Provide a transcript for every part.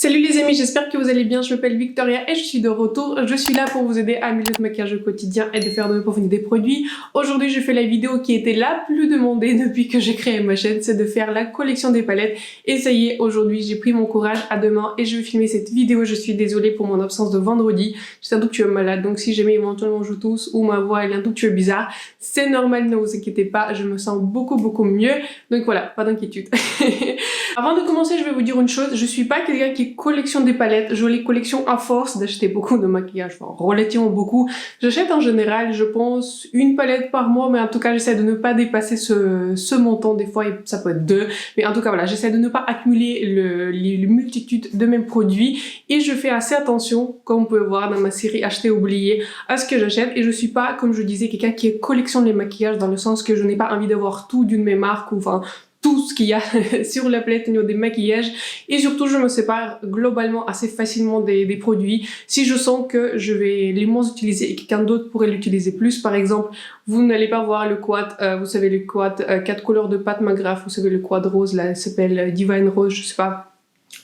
Salut les amis, j'espère que vous allez bien, je m'appelle Victoria et je suis de retour. Je suis là pour vous aider à améliorer votre maquillage au quotidien et de faire de vos des produits. Aujourd'hui, je fais la vidéo qui était la plus demandée depuis que j'ai créé ma chaîne, c'est de faire la collection des palettes. Et ça y est, aujourd'hui, j'ai pris mon courage à deux mains et je vais filmer cette vidéo. Je suis désolée pour mon absence de vendredi. J'étais un tout petit peu malade, donc si jamais éventuellement je tousse ou ma voix est un tout petit peu bizarre, c'est normal, ne vous inquiétez pas, je me sens beaucoup mieux. Donc voilà, pas d'inquiétude. Avant de commencer, je vais vous dire une chose, je suis pas quelqu'un qui collectionne des palettes, je les collectionne à force d'acheter beaucoup de maquillage, enfin relativement beaucoup. J'achète en général, je pense, une palette par mois, mais en tout cas j'essaie de ne pas dépasser ce montant, des fois ça peut être deux, mais en tout cas voilà, j'essaie de ne pas accumuler les multitudes de mêmes produits et je fais assez attention, comme vous pouvez voir dans ma série Acheter oublier, à ce que j'achète et je suis pas, comme je disais, quelqu'un qui collectionne les maquillages dans le sens que je n'ai pas envie d'avoir tout d'une même marque ou enfin tout ce qu'il y a sur la palette au niveau des maquillages et surtout je me sépare globalement assez facilement des produits si je sens que je vais les moins utiliser et quelqu'un d'autre pourrait l'utiliser plus. Par exemple, vous n'allez pas voir le quad, vous savez le quad 4 couleurs de pâte McGrath, vous savez le quad rose là, il s'appelle Divine Rose, je sais pas,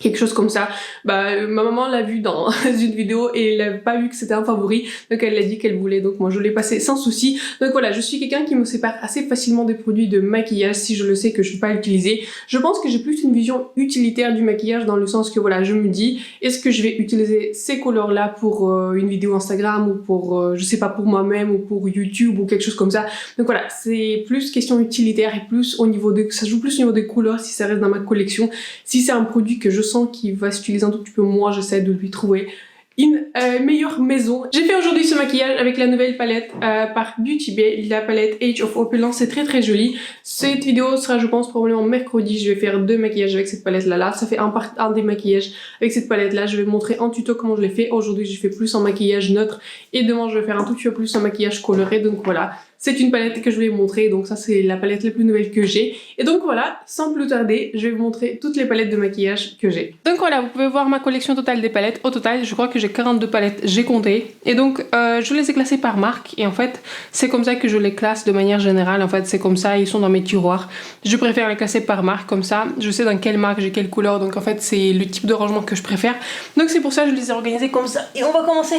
quelque chose comme ça. Bah ma maman l'a vu dans une vidéo et elle a pas vu que c'était un favori, donc elle l'a dit qu'elle voulait, donc moi je l'ai passé sans souci. Donc voilà, je suis quelqu'un qui me sépare assez facilement des produits de maquillage si je le sais que je vais pas l'utiliser. Je pense que j'ai plus une vision utilitaire du maquillage dans le sens que voilà, je me dis est-ce que je vais utiliser ces couleurs là pour une vidéo Instagram ou pour je sais pas, pour moi-même ou pour YouTube ou quelque chose comme ça. Donc voilà, c'est plus question utilitaire et plus au niveau de, ça joue plus au niveau des couleurs si ça reste dans ma collection. Si c'est un produit que je sens qu'il va s'utiliser un tout petit peu moins, j'essaie de lui trouver une meilleure maison. J'ai fait aujourd'hui ce maquillage avec la nouvelle palette par Beauty Bay, la palette Age of Opulence, c'est très joli. Cette vidéo sera je pense probablement mercredi, je vais faire deux maquillages avec cette palette là, ça fait un des maquillages avec cette palette là, je vais montrer en tuto comment je l'ai fait. Aujourd'hui je fais plus en maquillage neutre et demain je vais faire un tout petit peu plus en maquillage coloré, donc voilà. C'est une palette que je vais vous montrer, donc ça c'est la palette la plus nouvelle que j'ai. Et donc voilà, sans plus tarder, je vais vous montrer toutes les palettes de maquillage que j'ai. Donc voilà, vous pouvez voir ma collection totale des palettes. Au total, je crois que j'ai 42 palettes, j'ai compté. Et donc je les ai classées par marque et en fait, c'est comme ça que je les classe de manière générale. En fait, c'est comme ça, ils sont dans mes tiroirs. Je préfère les classer par marque, comme ça, je sais dans quelle marque j'ai quelle couleur. Donc en fait, c'est le type de rangement que je préfère. Donc c'est pour ça que je les ai organisées comme ça. Et on va commencer.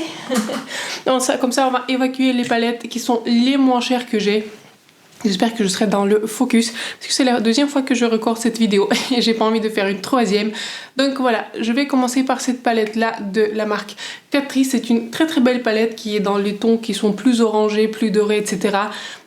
Comme ça, on va évacuer les palettes qui sont les moins chères que j'ai. J'espère que je serai dans le focus parce que c'est la deuxième fois que je recorde cette vidéo et j'ai pas envie de faire une troisième. Donc voilà, je vais commencer par cette palette là de la marque Catrice. C'est une très belle palette qui est dans les tons qui sont plus orangés, plus dorés, etc.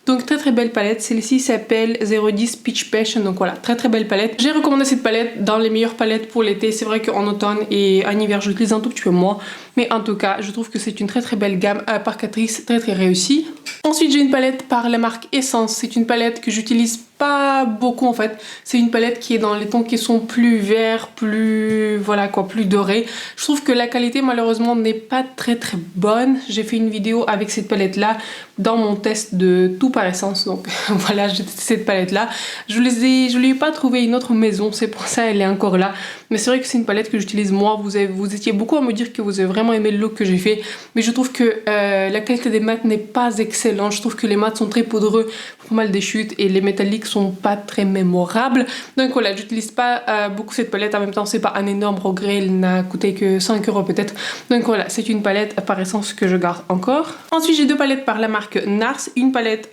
Donc très belle palette, celle-ci s'appelle 010 Peach Passion, donc voilà, très belle palette. J'ai recommandé cette palette dans les meilleures palettes pour l'été. C'est vrai qu'en automne et en hiver je l'utilise un tout petit peu moins, mais en tout cas je trouve que c'est une très belle gamme par Catrice, très réussie. Ensuite j'ai une palette par la marque Essence, c'est une palette que j'utilise pas beaucoup en fait, c'est une palette qui est dans les tons qui sont plus verts, plus voilà quoi, plus dorés. Je trouve que la qualité malheureusement n'est pas très bonne. J'ai fait une vidéo avec cette palette là dans mon test de tout par essence, donc voilà, j'ai testé cette palette là. Je lui ai pas trouvé une autre maison, c'est pour ça elle est encore là. Mais c'est vrai que c'est une palette que j'utilise moi. Vous étiez beaucoup à me dire que vous avez vraiment aimé le look que j'ai fait, mais je trouve que la qualité des mats n'est pas excellente. Je trouve que les mats sont très poudreux, pas mal des chutes et les métalliques sont pas très mémorables. Donc voilà, j'utilise pas beaucoup cette palette. En même temps, c'est pas un énorme regret, elle n'a coûté que 5 € peut-être. Donc voilà, c'est une palette par essence que je garde encore. Ensuite, j'ai deux palettes par la marque NARS, une palette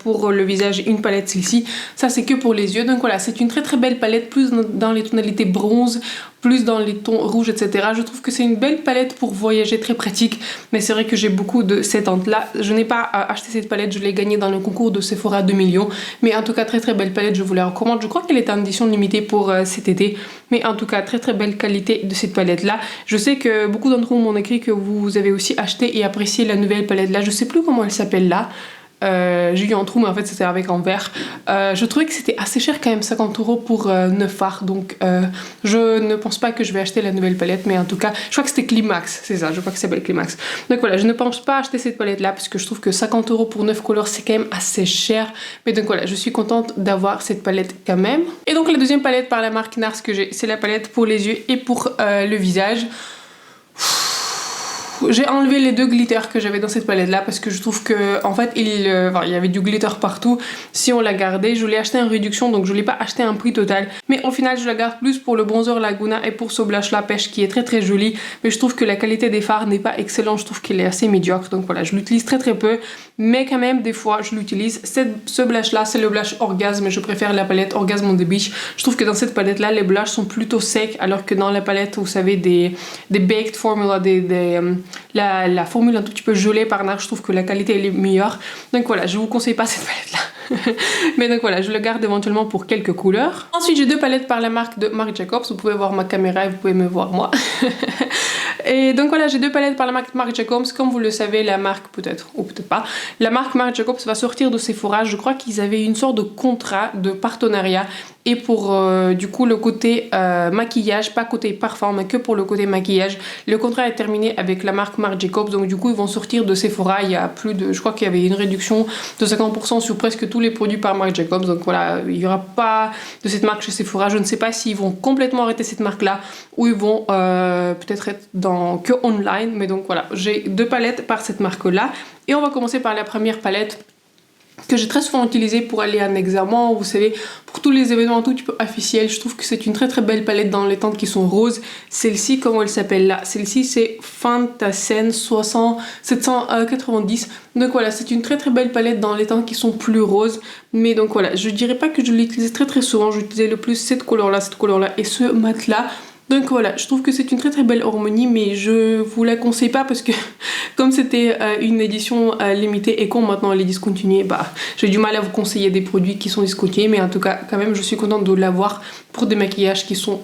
pour le visage et une palette celle-ci. Ça, c'est que pour les yeux. Donc voilà, c'est une très belle palette, plus dans les tonalités bronze, plus dans les tons rouges, etc. Je trouve que c'est une belle palette pour voyager, très pratique, mais c'est vrai que j'ai beaucoup de ces teintes là. Je n'ai pas acheté cette palette, je l'ai gagnée dans le concours de Sephora 2 millions, mais en tout cas très belle palette, je vous la recommande. Je crois qu'elle est en édition limitée pour cet été, mais en tout cas très belle qualité de cette palette là. Je sais que beaucoup d'entre vous m'ont écrit que vous avez aussi acheté et apprécié la nouvelle palette là, je sais plus comment elle s'appelle là. J'ai eu un trou mais en fait c'était avec un verre. Je trouvais que c'était assez cher quand même, 50 € pour 9 fards, donc je ne pense pas que je vais acheter la nouvelle palette, mais en tout cas je crois que c'était Climax, c'est ça, je crois que ça s'appelle Climax. Donc voilà, je ne pense pas acheter cette palette là parce que je trouve que 50 € pour 9 couleurs c'est quand même assez cher, mais donc voilà, je suis contente d'avoir cette palette quand même. Et donc la deuxième palette par la marque NARS que j'ai, c'est la palette pour les yeux et pour le visage. j'ai enlevé les 2 glitters que j'avais dans cette palette là parce que je trouve que en fait il y avait du glitter partout. Si on l'a gardé, je l'ai acheté en réduction donc je l'ai pas acheté à un prix total, mais au final je la garde plus pour le bronzer Laguna et pour ce blush là pêche qui est très joli, mais je trouve que la qualité des fards n'est pas excellente, je trouve qu'il est assez médiocre, donc voilà, je l'utilise très peu, mais quand même des fois je l'utilise. Ce blush là c'est le blush Orgasme, je préfère la palette Orgasme on the Beach. Je trouve que dans cette palette là les blushs sont plutôt secs, alors que dans la palette vous savez des baked formula, la formule un tout petit peu gelée par là, je trouve que la qualité elle est meilleure, donc voilà, je vous conseille pas cette palette là. Mais donc voilà, je le garde éventuellement pour quelques couleurs. Ensuite j'ai 2 palettes par la marque de Marc Jacobs, vous pouvez voir ma caméra et vous pouvez me voir moi. Et donc voilà, j'ai 2 palettes par la marque Marc Jacobs. Comme vous le savez, la marque peut-être, ou peut-être pas, la marque Marc Jacobs va sortir de Sephora. Je crois qu'ils avaient une sorte de contrat, de partenariat. Et pour du coup le côté maquillage, pas côté parfum mais que pour le côté maquillage, le contrat est terminé avec la marque Marc Jacobs, donc du coup ils vont sortir de Sephora. Il y a plus de, je crois qu'il y avait une réduction de 50% sur presque tous les produits par Marc Jacobs, donc voilà, il n'y aura pas de cette marque chez Sephora. Je ne sais pas s'ils vont complètement arrêter cette marque là ou ils vont peut-être être que online, mais donc voilà, j'ai 2 palettes par cette marque là. Et on va commencer par la première palette que j'ai très souvent utilisée pour aller à un examen, vous savez, pour tous les événements un tout petit peu officiels. Je trouve que c'est une très belle palette dans les teintes qui sont roses. Celle-ci, comment elle s'appelle là? Celle-ci c'est Fantasen 790. Donc voilà, c'est une très belle palette dans les teintes qui sont plus roses. Mais donc voilà, je dirais pas que je l'utilise très souvent. J'utilisais le plus cette couleur là et ce mat là. Donc voilà, je trouve que c'est une très belle harmonie, mais je vous la conseille pas parce que comme c'était une édition limitée et qu'on maintenant elle est discontinuée, bah j'ai du mal à vous conseiller des produits qui sont discontinués, mais en tout cas quand même je suis contente de l'avoir pour des maquillages qui sont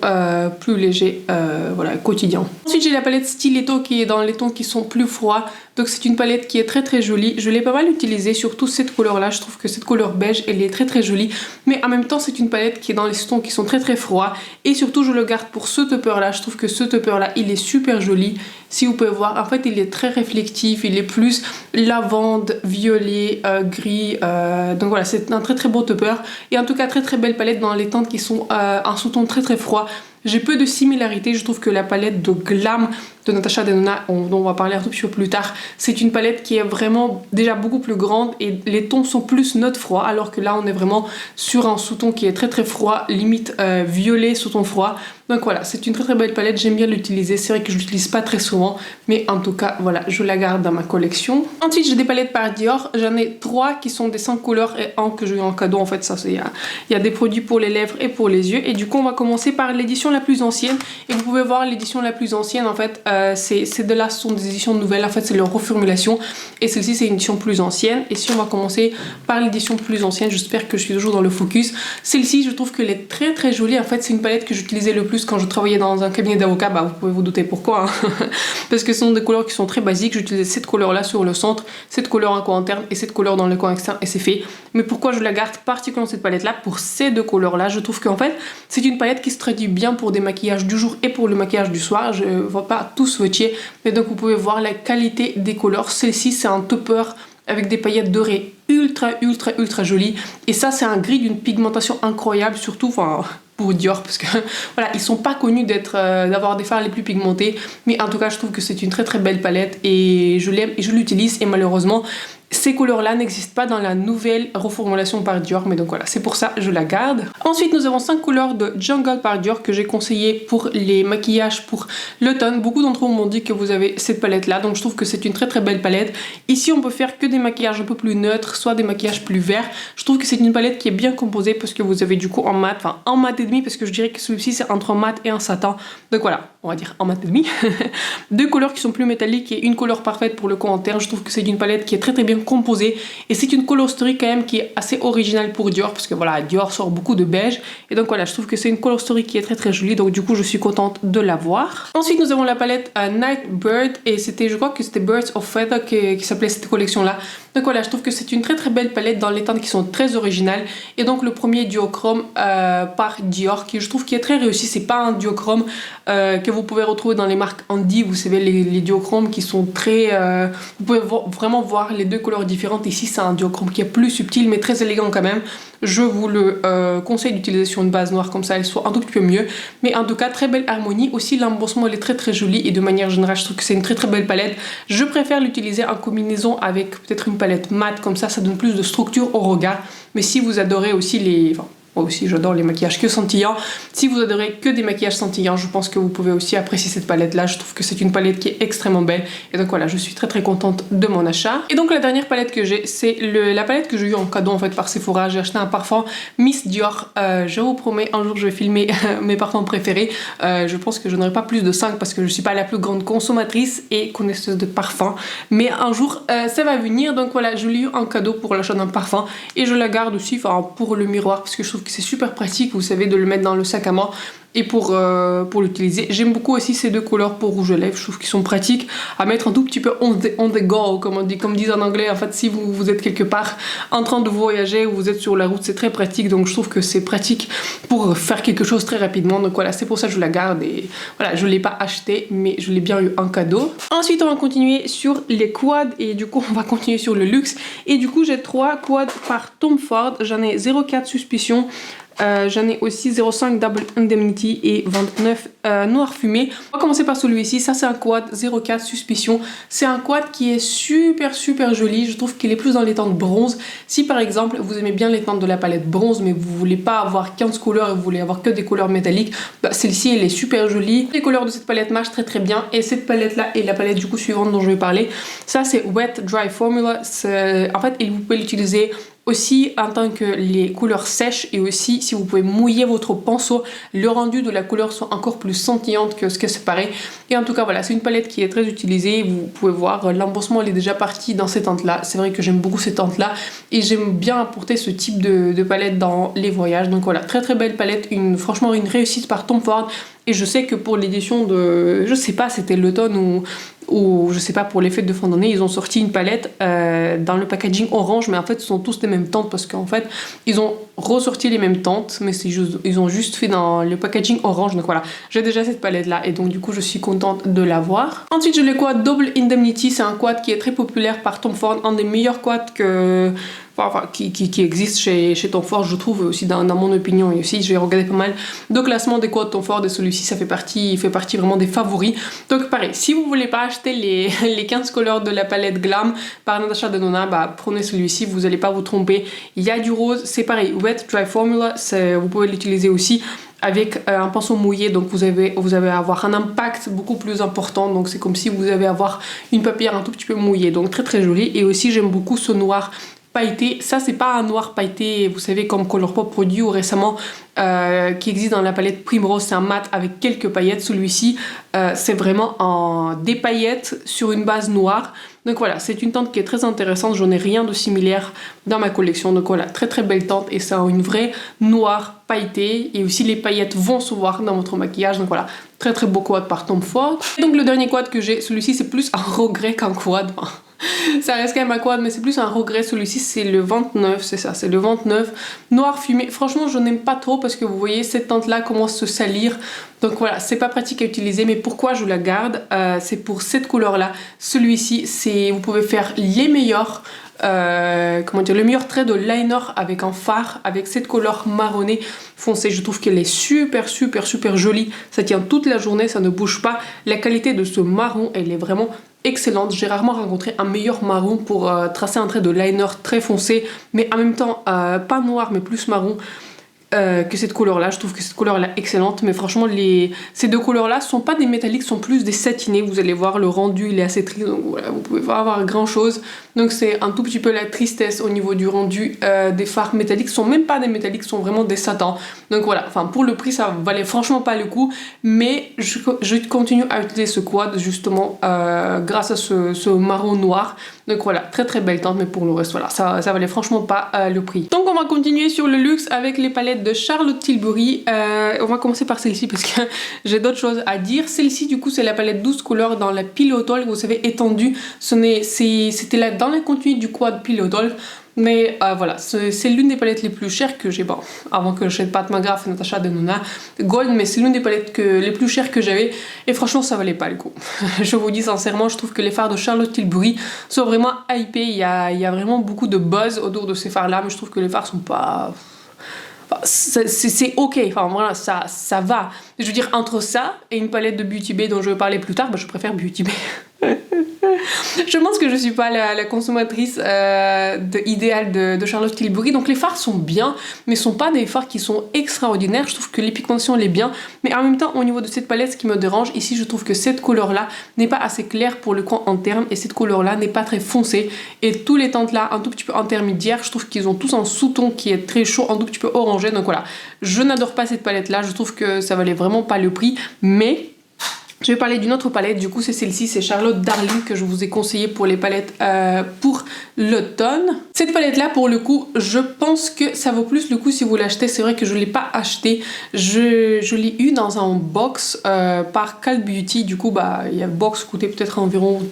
plus légers, voilà, quotidiens. Ensuite j'ai la palette Stiletto qui est dans les tons qui sont plus froids, donc c'est une palette qui est très jolie. Je l'ai pas mal utilisée, surtout cette couleur là, je trouve que cette couleur beige elle est très jolie, mais en même temps c'est une palette qui est dans les tons qui sont très froids, et surtout je le garde pour ce topper là. Je trouve que ce topper là il est super joli. Si vous pouvez voir, en fait il est très réflectif, il est plus lavande, violet, gris, donc voilà, c'est un très beau topper, et en tout cas très belle palette dans les teintes qui sont un sous-ton très froid. J'ai peu de similarités, je trouve que la palette de Glam de Natasha Denona, dont on va parler un tout petit peu plus tard, c'est une palette qui est vraiment déjà beaucoup plus grande et les tons sont plus note froid, alors que là on est vraiment sur un sous-ton qui est très froid, limite violet sous-ton froid. Donc voilà, c'est une très belle palette, j'aime bien l'utiliser. C'est vrai que je l'utilise pas très souvent, mais en tout cas voilà, je la garde dans ma collection. Ensuite j'ai des palettes par Dior, j'en ai 3 qui sont des 5 couleurs et un que j'ai eu en cadeau. En fait ça c'est, il y a des produits pour les lèvres et pour les yeux, et du coup on va commencer par l'édition la plus ancienne. Et vous pouvez voir l'édition la plus ancienne, en fait c'est de là, ce sont des éditions nouvelles, en fait c'est leur reformulation, et celle-ci c'est une édition plus ancienne. Et si on va commencer par l'édition plus ancienne, j'espère que je suis toujours dans le focus. Celle-ci je trouve qu'elle est très jolie. En fait c'est une palette que j'utilisais le plus quand je travaillais dans un cabinet d'avocat, bah vous pouvez vous douter pourquoi, hein. Parce que ce sont des couleurs qui sont très basiques. J'utilisais cette couleur là sur le centre, cette couleur en coin interne et cette couleur dans le coin externe, et c'est fait. Mais pourquoi je la garde particulièrement cette palette là? Pour ces 2 couleurs là, je trouve qu'en fait c'est une palette qui se traduit bien pour des maquillages du jour et pour le maquillage du soir. Je vois pas tout swatcher, mais donc vous pouvez voir la qualité des couleurs. Celle-ci c'est un topper avec des paillettes dorées ultra jolies, et ça c'est un gris d'une pigmentation incroyable, surtout pour Dior, parce que voilà, ils sont pas connus d'avoir des fards les plus pigmentés, mais en tout cas je trouve que c'est une très belle palette et je l'aime et je l'utilise, et malheureusement ces couleurs là n'existent pas dans la nouvelle reformulation par Dior, mais donc voilà, c'est pour ça je la garde. Ensuite nous avons 5 couleurs de Jungle par Dior que j'ai conseillé pour les maquillages pour l'automne. Beaucoup d'entre vous m'ont dit que vous avez cette palette là, donc je trouve que c'est une très belle palette. Ici on peut faire que des maquillages un peu plus neutres, soit des maquillages plus verts. Je trouve que c'est une palette qui est bien composée parce que vous avez du coup en mat, enfin en mat et demi, parce que je dirais que celui-ci c'est entre un mat et un satin, donc voilà, on va dire en mat et demi. 2 couleurs qui sont plus métalliques et une couleur parfaite pour le coin interne. Je trouve que c'est une palette qui est très bien composée, et c'est une color story quand même qui est assez originale pour Dior, parce que voilà, Dior sort beaucoup de beige, et donc voilà, je trouve que c'est une color story qui est très jolie, donc du coup je suis contente de l'avoir. Ensuite nous avons la palette Night Bird, et c'était, je crois que c'était Birds of Feather qui s'appelait cette collection là. Donc voilà, je trouve que c'est une très belle palette dans les teintes qui sont très originales. Et donc le premier duochrome par Dior, qui je trouve qui est très réussi. C'est pas un duochrome que vous pouvez retrouver dans les marques Andy, vous savez les duochromes qui sont très... vous pouvez vraiment voir les deux couleurs différentes. Ici c'est un duochrome qui est plus subtil mais très élégant quand même. Je vous le conseille d'utiliser sur une base noire, comme ça elle soit un tout petit peu mieux. Mais en tout cas, très belle harmonie. Aussi, l'embossement elle est très joli et de manière générale, je trouve que c'est une très belle palette. Je préfère l'utiliser en combinaison avec peut-être une palette mate, comme ça donne plus de structure au regard. Mais si vous adorez aussi les... Enfin, moi aussi j'adore les maquillages que scintillants. Si vous adorez que des maquillages scintillants, je pense que vous pouvez aussi apprécier cette palette là. Je trouve que c'est une palette qui est extrêmement belle. Et donc voilà, je suis très contente de mon achat. Et donc la dernière palette que j'ai, c'est la palette que j'ai eu en cadeau en fait par Sephora. J'ai acheté un parfum Miss Dior. Je vous promets, un jour je vais filmer mes parfums préférés. Je pense que je n'aurai pas plus de 5 parce que je suis pas la plus grande consommatrice et connaisseuse de parfums. Mais un jour ça va venir. Donc voilà, je l'ai eu en cadeau pour l'achat d'un parfum. Et je la garde aussi pour le miroir parce que je trouve que c'est super pratique, vous savez, de le mettre dans le sac à main et pour l'utiliser. J'aime beaucoup aussi ces deux couleurs pour rouge à lèvres, je trouve qu'ils sont pratiques à mettre un tout petit peu on the go, comme disent en anglais. En fait, si vous êtes quelque part en train de voyager ou vous êtes sur la route, c'est très pratique, donc je trouve que c'est pratique pour faire quelque chose très rapidement. Donc voilà, c'est pour ça que je la garde et voilà, je ne l'ai pas acheté, mais je l'ai bien eu en cadeau. Ensuite, on va continuer sur les quads et du coup, on va continuer sur le luxe. Et du coup, j'ai 3 quads par Tom Ford. J'en ai 0,4 Suspicion. J'en ai aussi 0,5 Double Indemnity et 29 Noir Fumé. On va commencer par celui-ci. Ça c'est un quad 0,4 Suspicion. C'est un quad qui est super joli. Je trouve qu'il est plus dans les teintes bronze. Si par exemple vous aimez bien les teintes de la palette bronze mais vous voulez pas avoir 15 couleurs et vous voulez avoir que des couleurs métalliques, bah, celle-ci elle est super jolie. Les couleurs de cette palette marchent très bien. Et cette palette là est la palette du coup suivante dont je vais parler. Ça c'est Wet Dry Formula. En fait, vous pouvez l'utiliser aussi en tant que les couleurs sèches et aussi si vous pouvez mouiller votre pinceau, le rendu de la couleur soit encore plus scintillante que ce que c'est pareil. Et en tout cas voilà, c'est une palette qui est très utilisée. Vous pouvez voir l'embossement elle est déjà parti dans ces teintes là. C'est vrai que j'aime beaucoup ces teintes là et j'aime bien apporter ce type de palette dans les voyages. Donc voilà, très belle palette, franchement une réussite par Tom Ford. Et je sais que pour l'édition de, je sais pas, c'était l'automne ou je sais pas, pour les fêtes de fin d'année, ils ont sorti une palette dans le packaging orange, mais en fait ce sont tous les mêmes teintes parce qu'en fait ils ont ressorti les mêmes teintes, mais ils ont juste fait dans le packaging orange. Donc voilà, j'ai déjà cette palette là et donc du coup je suis contente de l'avoir. Ensuite j'ai le quad Double Indemnity. C'est un quad qui est très populaire par Tom Ford, un des meilleurs quads qui existe chez Tom Ford, je trouve, aussi dans mon opinion. Et aussi j'ai regardé pas mal de classements des quads Tom Ford et celui-ci ça fait partie vraiment des favoris. Donc pareil, si vous voulez pas acheter les 15 couleurs de la palette Glam par Natasha Denona, bah prenez celui-ci, vous allez pas vous tromper. Il y a du rose, c'est pareil, Wet Dry Formula, vous pouvez l'utiliser aussi avec un pinceau mouillé, donc vous allez avoir un impact beaucoup plus important. Donc c'est comme si vous allez avoir une paupière un tout petit peu mouillée, donc très joli. Et aussi j'aime beaucoup ce noir pailleté. Ça c'est pas un noir pailleté, vous savez, comme Colourpop produit ou récemment qui existe dans la palette Primrose. C'est un mat avec quelques paillettes. Celui-ci c'est vraiment des paillettes sur une base noire. Donc voilà, c'est une teinte qui est très intéressante. J'en ai rien de similaire dans ma collection. Donc voilà, très belle teinte et ça a une vraie noire pailletée. Et aussi les paillettes vont se voir dans votre maquillage. Donc voilà, très beau quad par Tom Ford. Et donc le dernier quad que j'ai, celui-ci c'est plus un regret qu'un quad. Ça reste quand même un quad mais c'est plus un regret. Celui-ci c'est le 29, c'est ça, c'est le 29 Noir Fumé. Franchement je n'aime pas trop parce que vous voyez cette teinte là commence à se salir. Donc voilà, c'est pas pratique à utiliser, mais pourquoi je la garde, c'est pour cette couleur là. Celui-ci, vous pouvez faire les meilleurs le meilleur trait de liner avec un fard, avec cette couleur marronnée foncée. Je trouve qu'elle est super jolie. Ça tient toute la journée, ça ne bouge pas. La qualité de ce marron, elle est vraiment excellente. J'ai rarement rencontré un meilleur marron pour tracer un trait de liner très foncé, mais en même temps pas noir mais plus marron. Que cette couleur là, je trouve que cette couleur là est excellente, mais franchement ces deux couleurs là sont pas des métalliques, sont plus des satinés. Vous allez voir le rendu il est assez triste, donc voilà, vous pouvez pas avoir grand chose, donc c'est un tout petit peu la tristesse au niveau du rendu. Des fards métalliques sont même pas des métalliques, sont vraiment des satins, donc voilà, enfin pour le prix ça valait franchement pas le coup, mais je continue à utiliser ce quad justement grâce à ce marron noir. Donc voilà, très très belle teinte, mais pour le reste, voilà, ça valait franchement pas le prix. Donc on va continuer sur le luxe avec les palettes de Charlotte Tilbury. On va commencer par celle-ci parce que j'ai d'autres choses à dire. Celle-ci, du coup, c'est la palette 12 couleurs dans la Pillow Talk, vous savez, étendue. C'était là dans la continuité du quad Pillow Talk. Mais voilà, c'est l'une des palettes les plus chères que j'ai, bon, avant que j'achète Pat McGrath, Natasha Denona, Gold, mais c'est l'une des palettes les plus chères que j'avais, et franchement ça valait pas le coup. Je vous dis sincèrement, je trouve que les fards de Charlotte Tilbury sont vraiment hypés, il y a vraiment beaucoup de buzz autour de ces fards là, mais je trouve que les fards sont pas... Enfin, c'est ok, enfin voilà, ça va. Je veux dire, entre ça et une palette de Beauty Bay dont je vais parler plus tard, bah, je préfère Beauty Bay. Je pense que je suis pas la consommatrice idéale de Charlotte Tilbury, donc les fards sont bien, mais ce sont pas des fards qui sont extraordinaires. Je trouve que les pigmentations elle est bien, mais en même temps au niveau de cette palette, ce qui me dérange ici, je trouve que cette couleur là n'est pas assez claire pour le coin interne, et cette couleur là n'est pas très foncée, et tous les teintes là un tout petit peu intermédiaires, je trouve qu'ils ont tous un sous-ton qui est très chaud, un tout petit peu orangé. Donc voilà, je n'adore pas cette palette là, je trouve que ça valait vraiment pas le prix, mais je vais parler d'une autre palette, du coup c'est celle-ci, c'est Charlotte Darling que je vous ai conseillé pour les palettes pour l'automne. Cette palette là pour le coup, je pense que ça vaut plus le coup si vous l'achetez. C'est vrai que je ne l'ai pas acheté, je l'ai eu dans un box par Cult Beauty, du coup bah il y a le box coûtait peut-être environ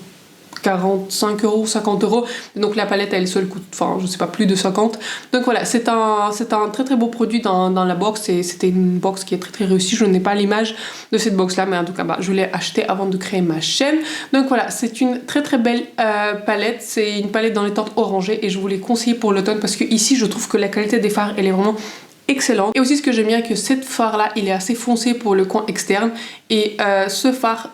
45 €, 50 €, donc la palette elle seule coûte, enfin je sais pas, plus de 50. Donc voilà, c'est un très très beau produit dans la box, et c'était une box qui est très très réussie. Je n'ai pas l'image de cette box là, mais en tout cas bah, je l'ai acheté avant de créer ma chaîne. Donc voilà, c'est une très très belle palette, c'est une palette dans les teintes orangées, et je vous l'ai conseillé pour l'automne parce que ici je trouve que la qualité des fards elle est vraiment excellente. Et aussi ce que j'aime bien, que cette fard là il est assez foncé pour le coin externe, et ce fard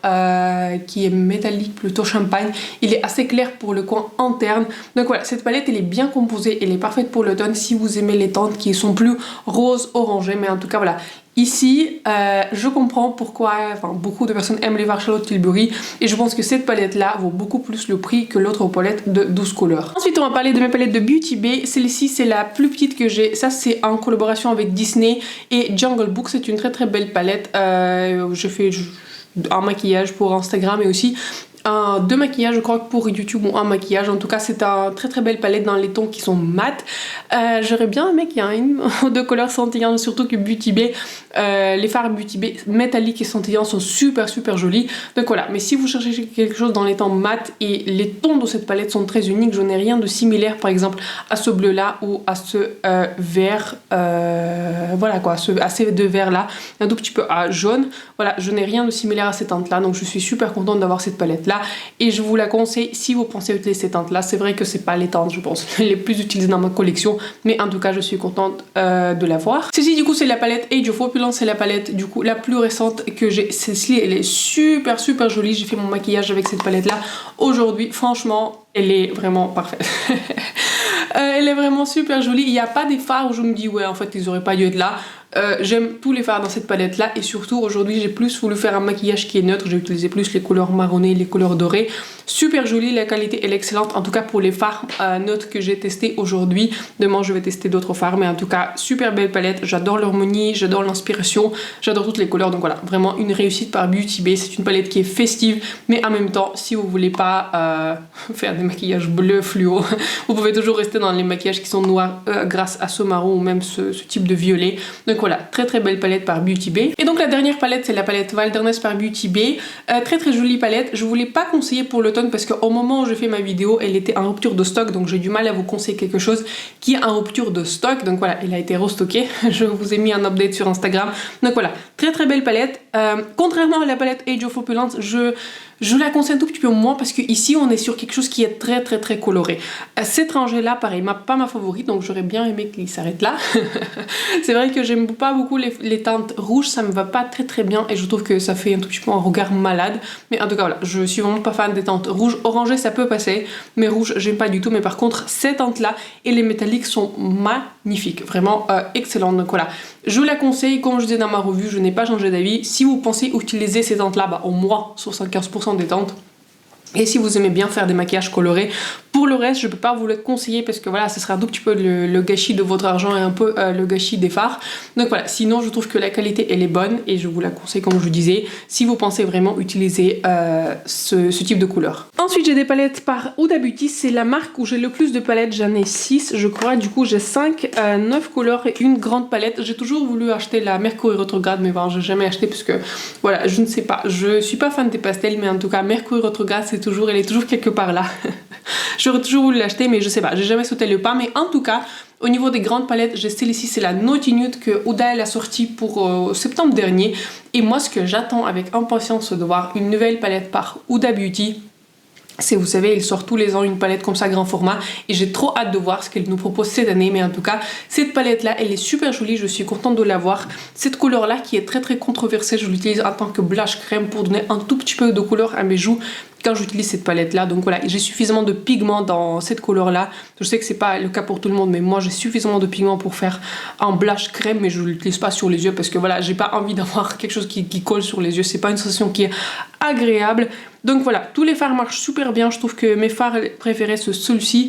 qui est métallique, plutôt champagne, il est assez clair pour le coin interne. Donc voilà, cette palette elle est bien composée, elle est parfaite pour l'automne si vous aimez les teintes qui sont plus roses orangées. Mais en tout cas voilà, ici, je comprends pourquoi beaucoup de personnes aiment les fards Charlotte Tilbury, et je pense que cette palette là vaut beaucoup plus le prix que l'autre palette de 12 couleurs. Ensuite on va parler de mes palettes de Beauty Bay. Celle-ci c'est la plus petite que j'ai, ça c'est en collaboration avec Disney et Jungle Book. C'est une très très belle palette, je fais un maquillage pour Instagram et aussi deux maquillages je crois pour YouTube, ou un maquillage. En tout cas c'est une très très belle palette dans les tons qui sont mat. J'aurais bien aimé qu'il y ait une ou deux couleurs scintillantes, surtout que Beauty Bay, les fards Beauty Bay métalliques et scintillants sont super super jolis. Donc voilà, mais si vous cherchez quelque chose dans les tons mat, et les tons de cette palette sont très uniques, je n'ai rien de similaire par exemple à ce bleu là ou à ce vert, voilà quoi, à ces deux verts là, un tout petit peu à jaune. Voilà, je n'ai rien de similaire à ces teintes là, donc je suis super contente d'avoir cette palette là, et je vous la conseille si vous pensez utiliser ces teintes là. C'est vrai que c'est pas les teintes je pense les plus utilisées dans ma collection, mais en tout cas je suis contente de l'avoir. Celle-ci du coup c'est la palette Age of Opulence, c'est la palette du coup la plus récente que j'ai. Celle-ci elle est super super jolie, j'ai fait mon maquillage avec cette palette là aujourd'hui, franchement elle est vraiment parfaite. Elle est vraiment super jolie, il n'y a pas des fards où je me dis ouais en fait ils auraient pas dû être là. J'aime tous les fards dans cette palette là, et surtout aujourd'hui j'ai plus voulu faire un maquillage qui est neutre, j'ai utilisé plus les couleurs marronnées, les couleurs dorées. Super jolie, la qualité elle est excellente, en tout cas pour les fards neutres que j'ai testé aujourd'hui. Demain je vais tester d'autres fards, mais en tout cas super belle palette, j'adore l'harmonie, j'adore l'inspiration, j'adore toutes les couleurs. Donc voilà, vraiment une réussite par Beauty Bay. C'est une palette qui est festive, mais en même temps si vous voulez pas faire des maquillages bleus fluo, vous pouvez toujours rester dans les maquillages qui sont noirs grâce à ce marron ou même ce type de violet. Donc voilà, très très belle palette par Beauty Bay. Et donc la dernière palette c'est la palette Wilderness par Beauty Bay. Très très jolie palette, je vous l'ai pas conseillée pour l'automne parce qu'au moment où je fais ma vidéo elle était en rupture de stock, donc j'ai du mal à vous conseiller quelque chose qui est en rupture de stock. Donc voilà, elle a été restockée, je vous ai mis un update sur Instagram. Donc voilà, très très belle palette. Contrairement à la palette Age of Opulence, je la conseille un tout petit peu moins parce que ici on est sur quelque chose qui est très très très coloré. Cette rangée là pareil, pas ma favorite, donc j'aurais bien aimé qu'il s'arrête là. C'est vrai que j'aime pas beaucoup les teintes rouges, ça me va pas très très bien, et je trouve que ça fait un tout petit peu un regard malade. Mais en tout cas voilà, je suis vraiment pas fan des teintes rouges. Orangé ça peut passer, mais rouge j'aime pas du tout. Mais par contre ces teintes là et les métalliques sont magnifiques, vraiment excellentes. Donc voilà, je la conseille. Comme je disais dans ma revue, je n'ai pas changé d'avis. Si vous pensez utiliser ces teintes là, bah au moins 75% des teintes. Et si vous aimez bien faire des maquillages colorés, Pour le reste, je peux pas vous le conseiller parce que voilà, ce serait un tout petit peu le gâchis de votre argent et un peu le gâchis des fards. Donc voilà, sinon je trouve que la qualité elle est bonne et je vous la conseille comme je vous disais si vous pensez vraiment utiliser ce type de couleur. Ensuite j'ai des palettes par Huda Beauty, c'est la marque où j'ai le plus de palettes, j'en ai 6 je crois, du coup j'ai 9 couleurs et une grande palette. J'ai toujours voulu acheter la Mercury Retrograde mais bon j'ai jamais acheté parce que voilà, je ne sais pas, je suis pas fan des pastels mais en tout cas Mercury Retrograde elle est toujours quelque part là. J'aurais toujours voulu l'acheter mais je sais pas, j'ai jamais sauté le pas. Mais en tout cas, au niveau des grandes palettes, j'ai celle-ci, c'est la Naughty Nude que Huda elle a sortie pour septembre dernier. Et moi ce que j'attends avec impatience de voir une nouvelle palette par Huda Beauty. C'est, vous savez, ils sortent tous les ans une palette comme ça grand format et j'ai trop hâte de voir ce qu'elle nous propose cette année. Mais en tout cas, cette palette là, elle est super jolie, je suis contente de la voir. Cette couleur là qui est très controversée, je l'utilise en tant que blush crème pour donner un tout petit peu de couleur à mes joues quand j'utilise cette palette là. Donc voilà, j'ai suffisamment de pigments dans cette couleur là. Je sais que c'est pas le cas pour tout le monde mais moi j'ai suffisamment de pigments pour faire un blush crème, mais je l'utilise pas sur les yeux parce que voilà, j'ai pas envie d'avoir quelque chose qui colle sur les yeux, c'est pas une sensation qui est agréable. Donc voilà, tous les fards marchent super bien, je trouve que mes fards préférés c'est celui-ci.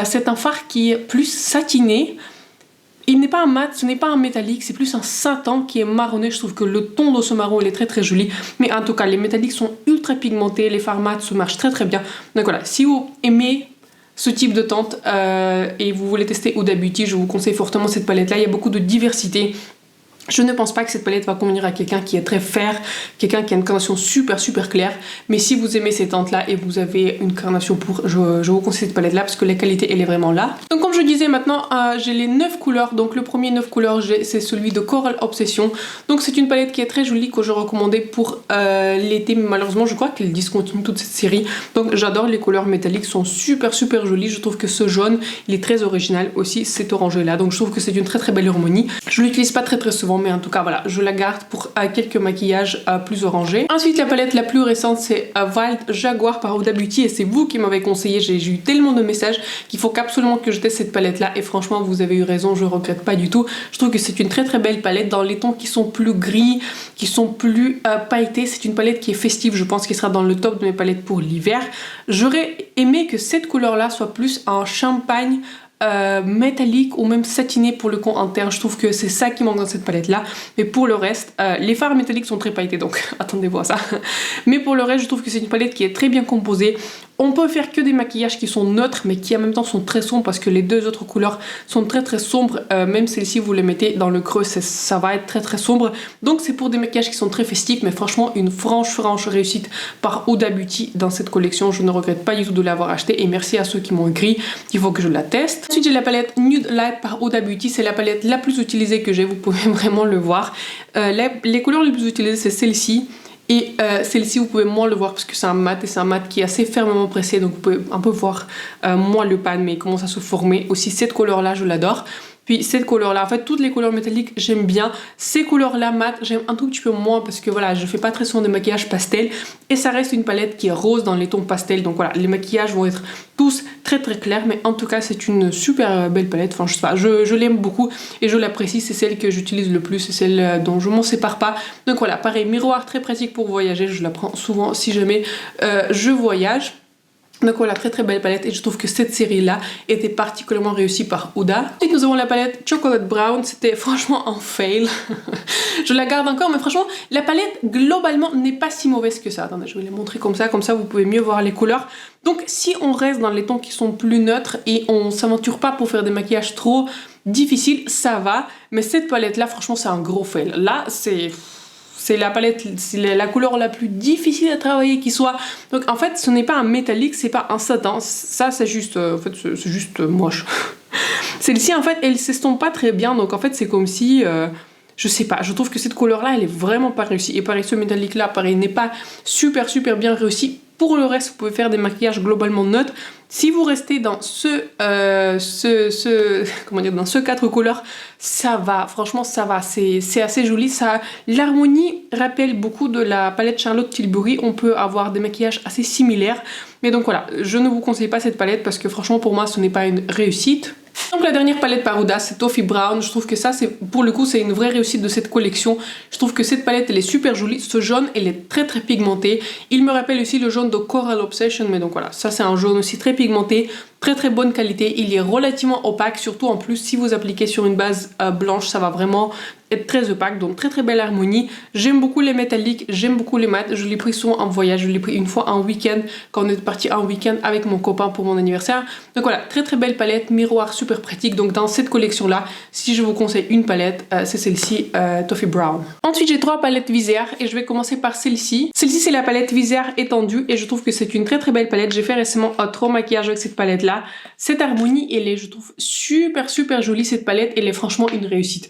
C'est un fard qui est plus satiné. Il n'est pas un mat, ce n'est pas un métallique, c'est plus un satin qui est marronné. Je trouve que le ton de ce marron il est très joli. Mais en tout cas, les métalliques sont ultra pigmentés, les fards mat se marchent très bien. Donc voilà, si vous aimez ce type de teinte et vous voulez tester Huda Beauty, je vous conseille fortement cette palette là. Il y a beaucoup de diversité. Je ne pense pas que cette palette va convenir à quelqu'un qui est très fair, quelqu'un qui a une carnation super claire. Mais si vous aimez ces teintes là et vous avez une carnation pour, je vous conseille cette palette là parce que la qualité elle est vraiment là. Donc comme je disais maintenant, j'ai les 9 couleurs. Donc le premier 9 couleurs c'est celui de Coral Obsession. Donc c'est une palette qui est très jolie que je recommandais pour l'été. Mais malheureusement je crois qu'elle discontinue toute cette série. Donc j'adore les couleurs métalliques, sont super jolies. Je trouve que ce jaune il est très original aussi, cet orangé là. Donc je trouve que c'est une très belle harmonie. Je l'utilise pas très souvent mais en tout cas voilà, je la garde pour quelques maquillages plus orangés. Ensuite la palette la plus récente c'est Wild Jaguar par Huda Beauty et c'est vous qui m'avez conseillé, j'ai eu tellement de messages qu'il faut absolument que je teste cette palette là et franchement vous avez eu raison, je regrette pas du tout. Je trouve que c'est une très belle palette dans les tons qui sont plus gris, qui sont plus pailletés. C'est une palette qui est festive, je pense qu'elle sera dans le top de mes palettes pour l'hiver. J'aurais aimé que cette couleur là soit plus en champagne métallique ou même satiné pour le coin interne. Je trouve que c'est ça qui manque dans cette palette là. Mais pour le reste, les fards métalliques sont très pailletés donc attendez-vous à ça. Mais pour le reste je trouve que c'est une palette qui est très bien composée. On peut faire que des maquillages qui sont neutres mais qui en même temps sont très sombres parce que les deux autres couleurs sont très sombres. Même celle-ci vous les mettez dans le creux, ça va être très sombre. Donc c'est pour des maquillages qui sont très festifs mais franchement une franche réussite par Huda Beauty dans cette collection. Je ne regrette pas du tout de l'avoir acheté et merci à ceux qui m'ont écrit qu'il faut que je la teste. Ensuite j'ai la palette Nude Light par Huda Beauty, c'est la palette la plus utilisée que j'ai, vous pouvez vraiment le voir. Les couleurs les plus utilisées c'est celle-ci. Et celle-ci vous pouvez moins le voir parce que c'est un mat et c'est un mat qui est assez fermement pressé donc vous pouvez un peu voir moins le pan mais il commence à se former. Aussi cette couleur là je l'adore. Puis cette couleur là, en fait toutes les couleurs métalliques j'aime bien. Ces couleurs là mat j'aime un tout petit peu moins parce que voilà je fais pas très souvent de maquillage pastel et ça reste une palette qui est rose dans les tons pastel. Donc voilà les maquillages vont être tous très clairs mais en tout cas c'est une super belle palette. Enfin je sais pas, je l'aime beaucoup et je l'apprécie, c'est celle que j'utilise le plus, c'est celle dont je m'en sépare pas. Donc voilà, pareil, miroir très pratique pour voyager, je la prends souvent si jamais je voyage. Donc voilà, très belle palette et je trouve que cette série là était particulièrement réussie par Huda. Ensuite nous avons la palette Chocolate Brown, c'était franchement un fail. Je la garde encore mais franchement la palette globalement n'est pas si mauvaise que ça. Attendez, je vais les montrer comme ça vous pouvez mieux voir les couleurs. Donc si on reste dans les tons qui sont plus neutres et on s'aventure pas pour faire des maquillages trop difficiles, ça va. Mais cette palette là franchement c'est un gros fail. Là c'est la palette, c'est la couleur la plus difficile à travailler qui soit. Donc en fait ce n'est pas un métallique, c'est pas un satin, ça c'est juste, en fait, c'est juste moche. Celle-ci en fait elle s'estompe pas très bien donc en fait c'est comme si, je sais pas, je trouve que cette couleur là elle est vraiment pas réussie. Et pareil ce métallique là pareil n'est pas super bien réussi. Pour le reste vous pouvez faire des maquillages globalement neutres. Si vous restez dans comment dire, dans ce 4 couleurs, ça va, franchement ça va, c'est assez joli. L'harmonie rappelle beaucoup de la palette Charlotte Tilbury, on peut avoir des maquillages assez similaires. Mais donc voilà, je ne vous conseille pas cette palette parce que franchement pour moi ce n'est pas une réussite. Donc la dernière palette par Huda, c'est Toffee Brown. Je trouve que ça, c'est pour le coup, c'est une vraie réussite de cette collection. Je trouve que cette palette, elle est super jolie. Ce jaune, elle est très très pigmenté. Il me rappelle aussi le jaune de Coral Obsession, mais donc voilà, ça c'est un jaune aussi très pigmenté. Très très bonne qualité, il est relativement opaque, surtout en plus si vous appliquez sur une base blanche, ça va vraiment être très opaque, donc très très belle harmonie. J'aime beaucoup les métalliques, j'aime beaucoup les mats, je l'ai pris souvent en voyage, je l'ai pris une fois en week-end quand on est parti en week-end avec mon copain pour mon anniversaire. Donc voilà, très très belle palette, miroir super pratique. Donc dans cette collection là, si je vous conseille une palette, c'est celle-ci, Toffee Brown. Ensuite j'ai 3 palettes visières et je vais commencer par celle-ci. Celle-ci c'est la palette visière étendue et je trouve que c'est une très très belle palette. J'ai fait récemment un trop maquillage avec cette palette là. Cette harmonie, elle est, je trouve, super super jolie. Cette palette, elle est franchement une réussite.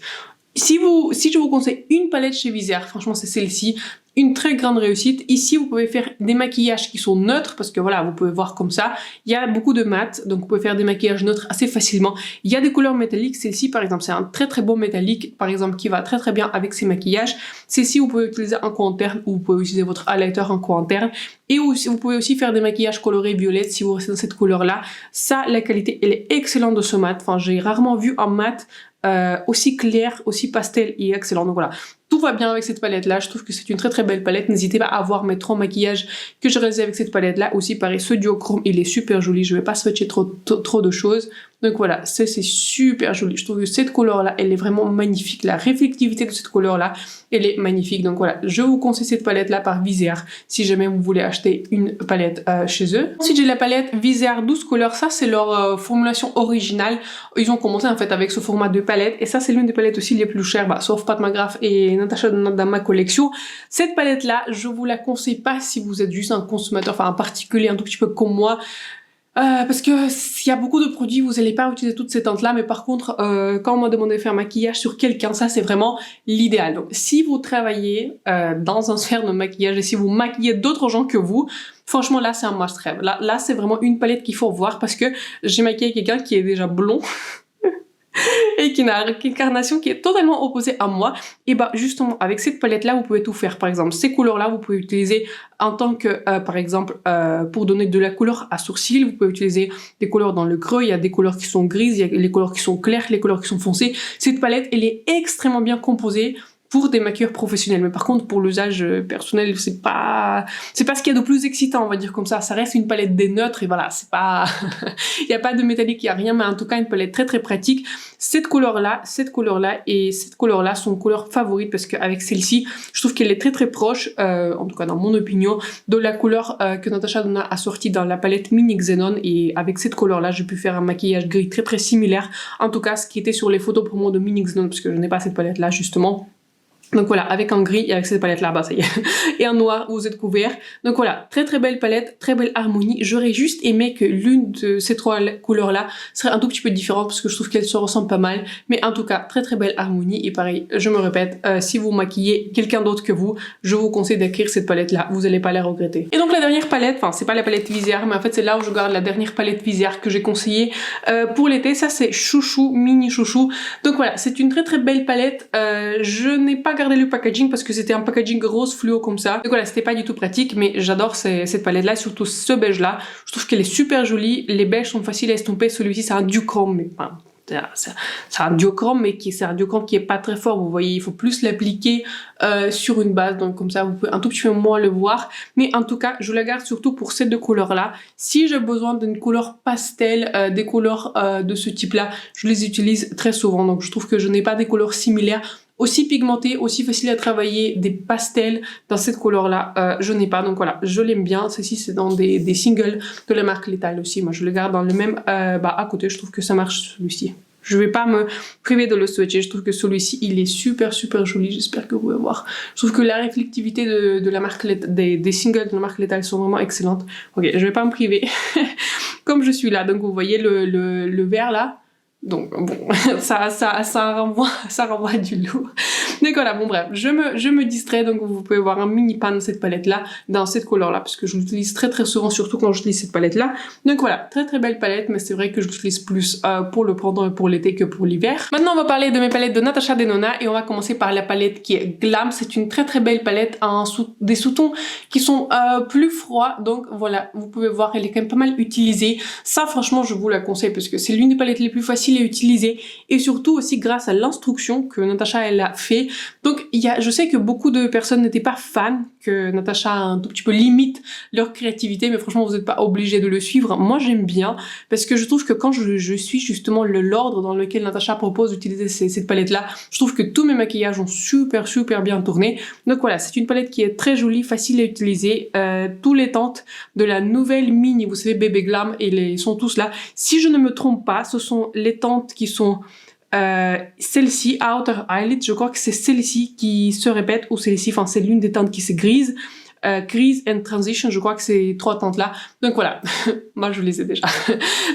Si je vous conseille une palette chez Visière, franchement c'est celle-ci. Une très grande réussite. Ici, vous pouvez faire des maquillages qui sont neutres parce que voilà, vous pouvez voir comme ça. Il y a beaucoup de mat, donc vous pouvez faire des maquillages neutres assez facilement. Il y a des couleurs métalliques. Celle-ci, par exemple, c'est un très très beau métallique, par exemple, qui va très très bien avec ces maquillages. Celle-ci, vous pouvez utiliser un coin interne ou vous pouvez utiliser votre highlighter en coin interne. Et aussi, vous pouvez aussi faire des maquillages colorés violettes si vous restez dans cette couleur-là. Ça, la qualité, elle est excellente de ce mat. Enfin, j'ai rarement vu un mat aussi clair, aussi pastel et excellent. Donc voilà. Tout va bien avec cette palette là, je trouve que c'est une très très belle palette. N'hésitez pas à voir mes 3 maquillages que j'ai réalisé avec cette palette là. Aussi pareil, ce duochrome il est super joli, je vais pas swatcher trop de choses. Donc voilà, c'est super joli. Je trouve que cette couleur là, elle est vraiment magnifique. La réflectivité de cette couleur là, elle est magnifique. Donc voilà, je vous conseille cette palette là par Visière si jamais vous voulez acheter une palette chez eux. Ensuite j'ai la palette Visière 12 couleurs, ça c'est leur formulation originale. Ils ont commencé en fait avec ce format de palette et ça c'est l'une des palettes aussi les plus chères, sauf Pat McGrath et Natasha Denona dans ma collection. Cette palette là, je vous la conseille pas si vous êtes juste un consommateur, enfin un particulier un tout petit peu comme moi. Parce que s'il y a beaucoup de produits, vous n'allez pas utiliser toutes ces teintes là, mais par contre, quand on m'a demandé de faire un maquillage sur quelqu'un, ça c'est vraiment l'idéal. Donc si vous travaillez dans un sphère de maquillage et si vous maquillez d'autres gens que vous, franchement là c'est un must have. Là c'est vraiment une palette qu'il faut voir parce que j'ai maquillé quelqu'un qui est déjà blond. Et qui n'a une carnation qui est totalement opposée à moi. Et bah justement avec cette palette là vous pouvez tout faire. Par exemple ces couleurs là vous pouvez utiliser en tant que par exemple pour donner de la couleur à sourcils, vous pouvez utiliser des couleurs dans le creux. Il y a des couleurs qui sont grises, il y a les couleurs qui sont claires, les couleurs qui sont foncées. Cette palette elle est extrêmement bien composée pour des maquilleurs professionnels, mais par contre pour l'usage personnel c'est pas ce qu'il y a de plus excitant, on va dire comme ça. Ça reste une palette des neutres et voilà, c'est pas il y a pas de métallique, il y a rien, mais en tout cas une palette très très pratique. Cette couleur là et cette couleur là sont couleurs favorites parce qu'avec celle-ci je trouve qu'elle est très très proche en tout cas dans mon opinion de la couleur que Natasha Denona a sorti dans la palette Mini Xenon, et avec cette couleur là j'ai pu faire un maquillage gris très très similaire, en tout cas ce qui était sur les photos pour moi de Mini Xenon parce que je n'ai pas cette palette là justement. Donc voilà, avec un gris et avec cette palette là, bah ça y est. Et en noir, vous êtes couverts. Donc voilà, très très belle palette, très belle harmonie. J'aurais juste aimé que l'une de ces 3 couleurs là serait un tout petit peu différente parce que je trouve qu'elles se ressemblent pas mal. Mais en tout cas, très très belle harmonie. Et pareil, je me répète, si vous maquillez quelqu'un d'autre que vous, je vous conseille d'acquérir cette palette là. Vous allez pas la regretter. Et donc la dernière palette, enfin c'est pas la palette visière, mais en fait c'est là où je garde la dernière palette visière que j'ai conseillée pour l'été. Ça c'est Chouchou, Mini Chouchou. Donc voilà, c'est une très très belle palette. Je n'ai pas gardé le packaging parce que c'était un packaging rose fluo comme ça. Donc voilà, c'était pas du tout pratique, mais j'adore cette palette là, surtout ce beige là. Je trouve qu'elle est super jolie. Les beiges sont faciles à estomper. Celui-ci c'est un duochrome, mais enfin, c'est un duochrome, mais c'est un duochrome qui est pas très fort. Vous voyez, il faut plus l'appliquer sur une base, donc comme ça vous pouvez un tout petit peu moins le voir. Mais en tout cas, je la garde surtout pour ces 2 couleurs là. Si j'ai besoin d'une couleur pastel, des couleurs de ce type là, je les utilise très souvent. Donc je trouve que je n'ai pas des couleurs similaires aussi pigmentées, aussi faciles à travailler, des pastels dans cette couleur là, je n'ai pas. Donc voilà, je l'aime bien. Ceci c'est dans des singles de la marque Lethal aussi. Moi je le garde dans le même à côté. Je trouve que ça marche celui-ci. Je vais pas me priver de le swatcher. Je trouve que celui-ci il est super super joli. J'espère que vous pouvez voir. Je trouve que la réflectivité de la marque des singles de la marque Lethal sont vraiment excellentes. Ok, je vais pas me priver comme je suis là. Donc vous voyez le vert là. Donc bon, ça renvoie du lourd. Donc voilà, bon bref, je me distrais, donc vous pouvez voir un mini pan de cette palette là, dans cette couleur là, parce que je l'utilise très très souvent, surtout quand j'utilise cette palette là. Donc voilà, très très belle palette, mais c'est vrai que je l'utilise plus pour le printemps et pour l'été que pour l'hiver. Maintenant on va parler de mes palettes de Natasha Denona et on va commencer par la palette qui est Glam. C'est une très très belle palette, des sous-tons qui sont plus froids, donc voilà, vous pouvez voir, elle est quand même pas mal utilisée. Ça franchement je vous la conseille parce que c'est l'une des palettes les plus faciles facile à utiliser et surtout aussi grâce à l'instruction que Natacha elle a fait. Donc je sais que beaucoup de personnes n'étaient pas fans, que Natacha un tout petit peu limite leur créativité, mais franchement vous n'êtes pas obligé de le suivre. Moi j'aime bien parce que je trouve que quand je suis justement l'ordre dans lequel Natacha propose d'utiliser cette palette là, je trouve que tous mes maquillages ont super bien tourné. Donc voilà, c'est une palette qui est très jolie, facile à utiliser. Tous les teintes de la nouvelle mini, vous savez, Baby Glam, ils sont tous là. Si je ne me trompe pas, ce sont les teintes qui sont celle-ci, Outer Eyelid, je crois que c'est celle-ci qui se répète, ou celle-ci, enfin c'est l'une des teintes qui se grise. Grise and Transition, je crois que c'est 3 teintes là. Donc voilà, moi je les ai déjà.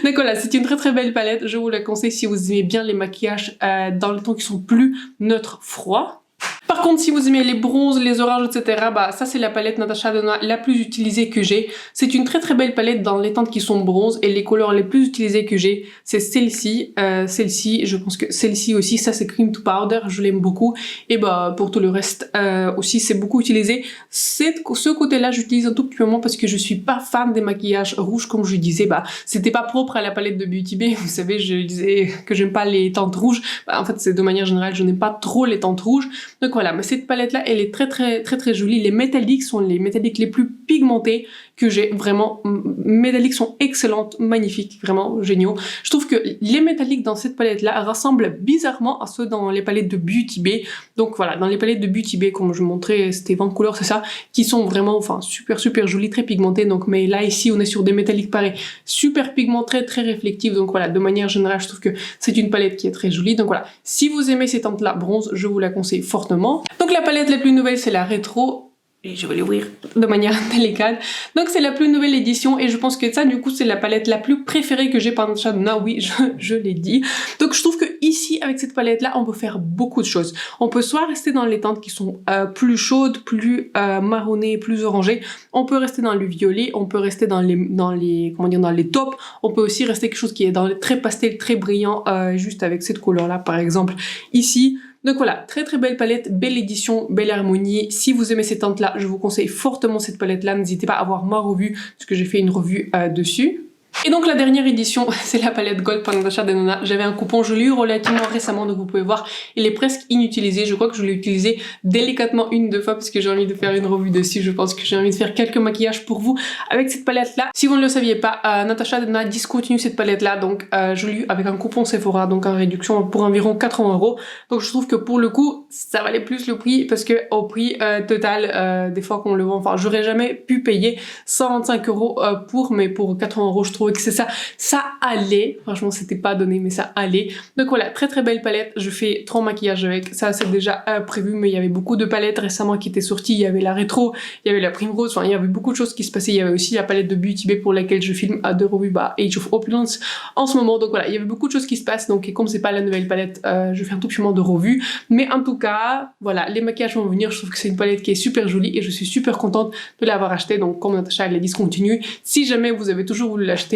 Donc voilà, c'est une très belle palette, je vous la conseille si vous aimez bien les maquillages dans les tons qui sont plus neutres, froids. Par contre, si vous aimez les bronzes, les oranges, etc., bah ça c'est la palette Natasha Denona la plus utilisée que j'ai. C'est une très belle palette dans les teintes qui sont bronzes et les couleurs les plus utilisées que j'ai, c'est celle-ci, celle-ci, je pense que celle-ci aussi, ça c'est Cream to Powder, je l'aime beaucoup. Et bah pour tout le reste aussi c'est beaucoup utilisé. Ce côté-là j'utilise un tout petit peu moins parce que je suis pas fan des maquillages rouges, comme je disais, bah c'était pas propre à la palette de Beauty Bay. Vous savez, je disais que j'aime pas les teintes rouges. Bah, en fait c'est de manière générale, je n'aime pas trop les teintes rouges. Donc voilà, mais cette palette là elle est très jolie. Les métalliques sont les métalliques les plus pigmentés que j'ai, vraiment. Métalliques sont excellentes, magnifiques, vraiment géniaux. Je trouve que les métalliques dans cette palette là ressemblent bizarrement à ceux dans les palettes de Beauty Bay. Donc voilà, dans les palettes de Beauty Bay, comme je montrais, c'était 20 couleurs, c'est ça, qui sont vraiment, enfin super jolies, très pigmentées. Donc mais là ici on est sur des métalliques pareils, super pigmentés, très réflectifs. Donc voilà, de manière générale je trouve que c'est une palette qui est très jolie. Donc voilà, si vous aimez ces teintes là bronze, je vous la conseille fortement. Donc la palette la plus nouvelle c'est la rétro. Et je vais l'ouvrir de manière délicate. Donc c'est la plus nouvelle édition et je pense que ça du coup c'est la palette la plus préférée que j'ai par Natasha Denona, oui je l'ai dit. Donc je trouve que ici avec cette palette là on peut faire beaucoup de choses. On peut soit rester dans les teintes qui sont plus chaudes, plus marronnées, plus orangées. On peut rester dans le violet, on peut rester dans les comment dire, dans les taupes. On peut aussi rester quelque chose qui est dans les très pastel, très brillant, juste avec cette couleur là par exemple ici. Donc voilà, très belle palette, belle édition, belle harmonie. Si vous aimez ces teintes là, je vous conseille fortement cette palette là. N'hésitez pas à voir ma revue, parce que j'ai fait une revue dessus. Et donc la dernière édition, c'est la palette Gold par Natasha Denona. J'avais un coupon, je l'ai eu relativement récemment, donc vous pouvez voir, il est presque inutilisé. Je crois que je l'ai utilisé délicatement 1-2 fois parce que j'ai envie de faire une revue dessus. Je pense que j'ai envie de faire quelques maquillages pour vous avec cette palette là. Si vous ne le saviez pas, Natasha Denona discontinue cette palette là, donc je l'ai eu avec un coupon Sephora, donc en réduction pour environ 80 €. Donc je trouve que pour le coup, ça valait plus le prix parce que au prix total, des fois qu'on le vend, enfin j'aurais jamais pu payer 125 € mais pour 80 € je trouve que c'est ça allait, franchement c'était pas donné mais ça allait. Donc voilà, très belle palette, je fais 3 maquillages avec, ça c'est déjà prévu, mais il y avait beaucoup de palettes récemment qui étaient sorties, il y avait la rétro, il y avait la Primrose, enfin il y avait beaucoup de choses qui se passaient, il y avait aussi la palette de Beauty Bay pour laquelle je filme à de revues Age of Opulence en ce moment. Donc voilà, il y avait beaucoup de choses qui se passent, donc et comme c'est pas la nouvelle palette, je fais un tout petit moment de revues, mais en tout cas voilà, les maquillages vont venir. Je trouve que c'est une palette qui est super jolie et je suis super contente de l'avoir achetée. Donc comme Natasha elle l'a discontinue, si jamais vous avez toujours voulu l'acheter,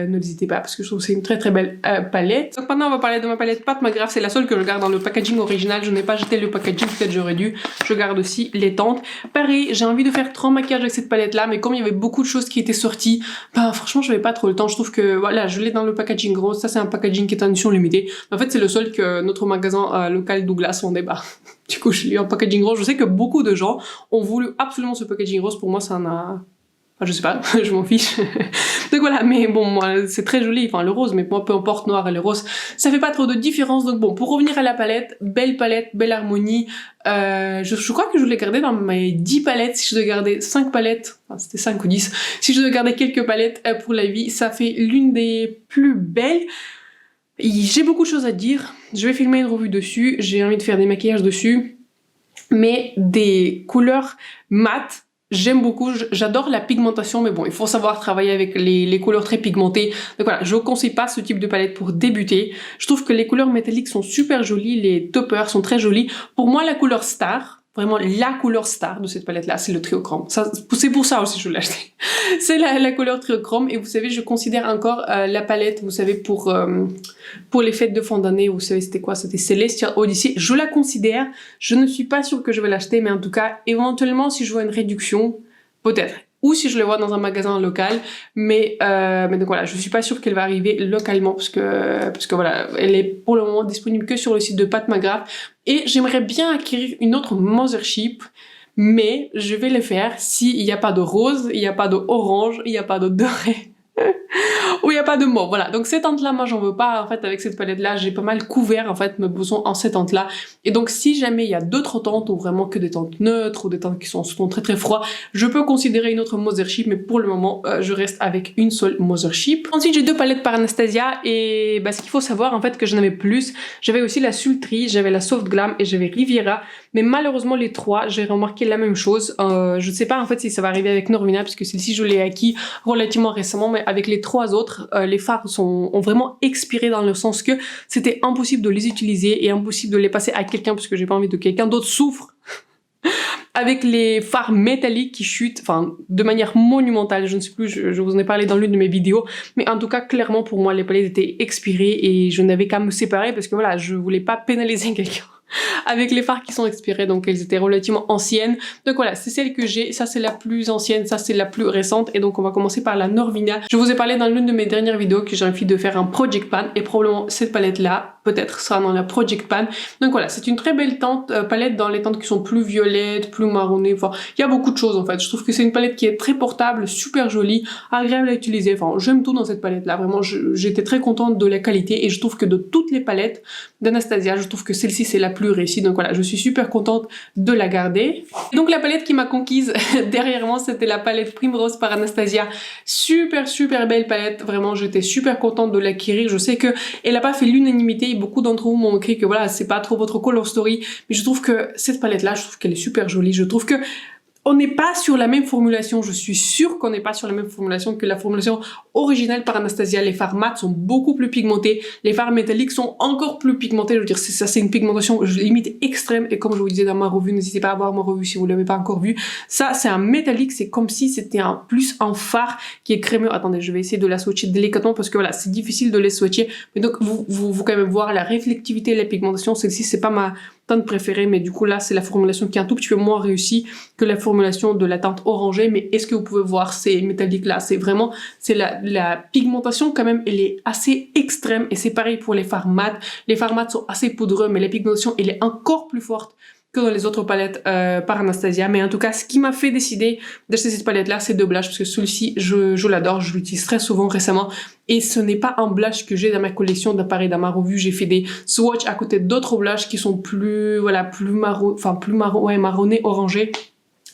n'hésitez pas parce que je trouve que c'est une très belle palette. Donc maintenant on va parler de ma palette Pat McGrath, c'est la seule que je garde dans le packaging original, je n'ai pas jeté le packaging, peut-être j'aurais dû. Je garde aussi les teintes. Pareil, j'ai envie de faire 3 maquillages avec cette palette là, mais comme il y avait beaucoup de choses qui étaient sorties, bah franchement j'avais pas trop le temps. Je trouve que voilà, je l'ai dans le packaging rose, ça c'est un packaging qui est en édition limitée. En fait c'est le seul que notre magasin local Douglas vendait. Du coup je l'ai eu en packaging rose. Je sais que beaucoup de gens ont voulu absolument ce packaging rose, pour moi ça en a... Enfin, je sais pas, je m'en fiche. Donc voilà, mais bon, moi, c'est très joli, enfin le rose, mais moi, peu importe, noir et le rose, ça fait pas trop de différence. Donc bon, pour revenir à la palette, belle harmonie. Je crois que je l'ai gardé dans mes 10 palettes. Si je devais garder 5 palettes, enfin c'était 5 ou 10, si je devais garder quelques palettes pour la vie, ça fait l'une des plus belles. J'ai beaucoup de choses à dire, je vais filmer une revue dessus, j'ai envie de faire des maquillages dessus, mais des couleurs mates, j'aime beaucoup, j'adore la pigmentation, mais bon, il faut savoir travailler avec les couleurs très pigmentées. Donc voilà, je ne conseille pas ce type de palette pour débuter. Je trouve que les couleurs métalliques sont super jolies, les toppers sont très jolis. Pour moi, la couleur star, vraiment la couleur star de cette palette là, c'est le Triochrome. C'est pour ça aussi que je l'ai acheté. C'est la couleur Triochrome, et vous savez, je considère encore la palette, vous savez, pour les fêtes de fin d'année, vous savez c'était quoi, c'était Celestial Odyssey, je la considère. Je ne suis pas sûre que je vais l'acheter, mais en tout cas éventuellement si je vois une réduction, peut-être. ou si je le vois dans un magasin local, mais donc voilà, je suis pas sûre qu'elle va arriver localement parce que voilà, elle est pour le moment disponible que sur le site de Pat McGrath et j'aimerais bien acquérir une autre Mothership, mais je vais le faire s'il n'y a pas de rose, il n'y a pas de orange, il n'y a pas de doré. Où il n'y a pas de mots, voilà. Donc ces teintes-là, moi j'en veux pas, en fait, avec cette palette-là, j'ai pas mal couvert, en fait, mes besoins en ces teintes-là. Et donc si jamais il y a d'autres teintes, ou vraiment que des teintes neutres, ou des teintes qui sont très très froides, je peux considérer une autre Mothership, mais pour le moment, je reste avec une seule Mothership. Ensuite, j'ai deux palettes par Anastasia, et bah, ce qu'il faut savoir, en fait, que j'en avais plus. J'avais aussi la Sultry, j'avais la Soft Glam, et j'avais Riviera, mais malheureusement, les trois, j'ai remarqué la même chose. Je sais pas, en fait, si ça va arriver avec Norvina, puisque celle-ci, je l'ai acquis relativement récemment, mais avec les trois autres, les fards ont vraiment expiré dans le sens que c'était impossible de les utiliser et impossible de les passer à quelqu'un parce que j'ai pas envie que quelqu'un d'autre souffre avec les fards métalliques qui chutent, enfin, de manière monumentale. Je ne sais plus, je vous en ai parlé dans l'une de mes vidéos, mais en tout cas, clairement, pour moi, les palettes étaient expirées et je n'avais qu'à me séparer parce que voilà, je voulais pas pénaliser quelqu'un avec les fards qui sont expirés, donc elles étaient relativement anciennes. Donc voilà, c'est celle que j'ai, ça c'est la plus ancienne, ça c'est la plus récente, et donc on va commencer par la Norvina. Je vous ai parlé dans l'une de mes dernières vidéos que j'ai envie de faire un Project Pan, et probablement cette palette là, peut-être sera dans la Project Pan. Donc voilà, c'est une très belle teinte, palette dans les teintes qui sont plus violettes, plus marronnées, enfin, il y a beaucoup de choses en fait. Je trouve que c'est une palette qui est très portable, super jolie, agréable à utiliser, enfin, j'aime tout dans cette palette là, vraiment, j'étais très contente de la qualité, et je trouve que de toutes les palettes d'Anastasia, je trouve que celle-ci c'est la plus réussie, donc voilà, je suis super contente de la garder. Et donc la palette qui m'a conquise derrière moi, c'était la palette Primrose par Anastasia, super belle palette, vraiment j'étais super contente de l'acquérir. Je sais que elle a pas fait l'unanimité, beaucoup d'entre vous m'ont écrit que voilà, c'est pas trop votre color story, mais je trouve que cette palette là, je trouve qu'elle est super jolie, je trouve que on n'est pas sur la même formulation, je suis sûre qu'on n'est pas sur la même formulation que la formulation originale par Anastasia. Les fards mat sont beaucoup plus pigmentés, les fards métalliques sont encore plus pigmentés, je veux dire, ça c'est une pigmentation limite extrême, et comme je vous disais dans ma revue, n'hésitez pas à voir ma revue si vous l'avez pas encore vue, ça c'est un métallique, c'est comme si c'était un fard qui est crémeux. Attendez, je vais essayer de la swatcher délicatement parce que voilà, c'est difficile de les swatcher, mais donc vous quand même voir la réflectivité et la pigmentation. Celle-ci c'est pas ma teinte préférée, mais du coup là c'est la formulation qui est un tout petit peu moins réussie que la formulation de la teinte orangée. Mais est-ce que vous pouvez voir ces métalliques là, c'est vraiment, c'est la pigmentation quand même, elle est assez extrême, et c'est pareil pour les fards mat. Les fards mat sont assez poudreux, mais la pigmentation elle est encore plus forte que dans les autres palettes par Anastasia. Mais en tout cas, ce qui m'a fait décider d'acheter cette palette là, c'est deux blushes, parce que celui-ci je l'adore, je l'utilise très souvent récemment, et ce n'est pas un blush que j'ai dans ma collection. D'appareil dans ma revue, j'ai fait des swatchs à côté d'autres blushs qui sont plus, voilà, plus marron, enfin plus marron, ouais, marronné, orangé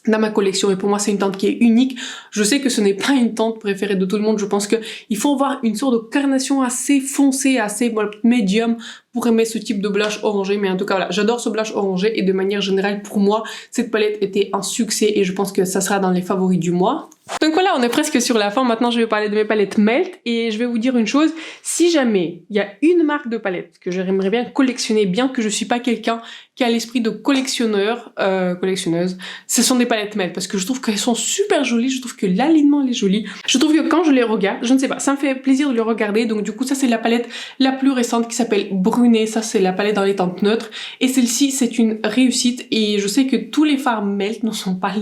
dans ma collection, et pour moi c'est une teinte qui est unique. Je sais que ce n'est pas une teinte préférée de tout le monde, je pense que il faut avoir une sorte de carnation assez foncée, assez médium pour aimer ce type de blush orangé. Mais en tout cas voilà, j'adore ce blush orangé, et de manière générale pour moi cette palette était un succès, et je pense que ça sera dans les favoris du mois. Donc voilà, on est presque sur la fin. Maintenant je vais parler de mes palettes Melt, et je vais vous dire une chose, si jamais il y a une marque de palette que j'aimerais bien collectionner, bien que je suis pas quelqu'un qui a l'esprit de collectionneur, collectionneuse, ce sont des palettes Melt, parce que je trouve qu'elles sont super jolies, je trouve que l'alignement est joli, je trouve que quand je les regarde, je ne sais pas, ça me fait plaisir de les regarder. Donc du coup ça c'est la palette la plus récente qui s'appelle Brunet, ça c'est la palette dans les teintes neutres, et celle-ci c'est une réussite, et je sais que tous les fards Melt ne sont pas